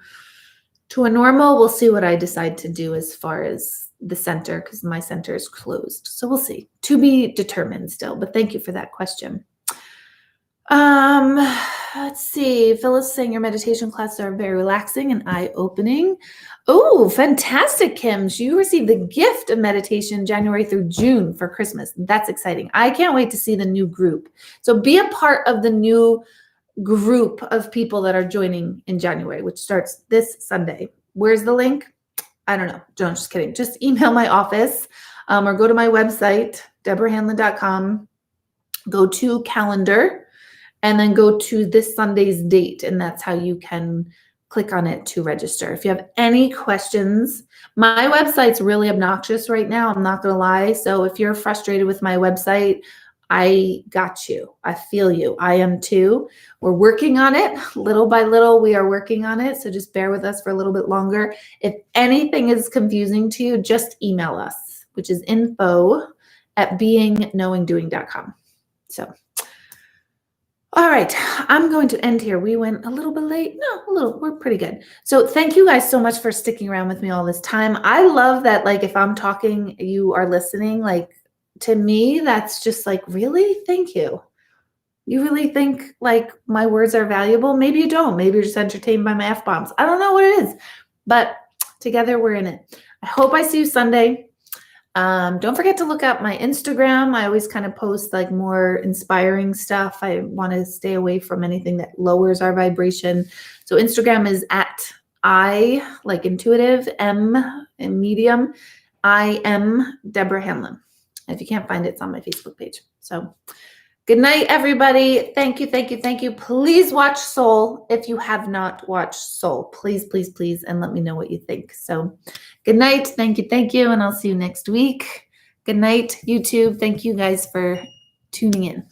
a normal, we'll see what I decide to do as far as the center, because my center is closed. So we'll see. To be determined still, but thank you for that question. Let's see. Phyllis saying your meditation classes are very relaxing and eye-opening. Oh, fantastic, Kim. You received the gift of meditation January through June for Christmas. That's exciting. I can't wait to see the new group. So be a part of the new group of people that are joining in January, which starts this Sunday. Where's the link? I don't know. Don't, just kidding. Just email my office or go to my website, deborahhanlon.com, go to calendar, and then go to this Sunday's date. And that's how you can click on it to register. If you have any questions, my website's really obnoxious right now. I'm not going to lie. So if you're frustrated with my website, I got you. I feel you. I am too. We're working on it little by little. We are working on it. So just bear with us for a little bit longer. If anything is confusing to you, just email us, which is info@beingknowingdoing.com. So, all right, I'm going to end here. We went a little bit late. No, a little. We're pretty good. So thank you guys so much for sticking around with me all this time. I love that, like, if I'm talking, you are listening. Like, to me, that's just like, really? Thank you. You really think like my words are valuable? Maybe you don't. Maybe you're just entertained by my F-bombs. I don't know what it is, but together we're in it. I hope I see you Sunday. Don't forget to look up my Instagram. I always kind of post like more inspiring stuff. I want to stay away from anything that lowers our vibration. So Instagram is @I, like intuitive, M and medium, I am Deborah Hanlon. If you can't find it, it's on my Facebook page. So good night, everybody. Thank you, thank you, thank you. Please watch Soul if you have not watched Soul. Please, please, please, and let me know what you think. So good night. Thank you, and I'll see you next week. Good night, YouTube. Thank you guys for tuning in.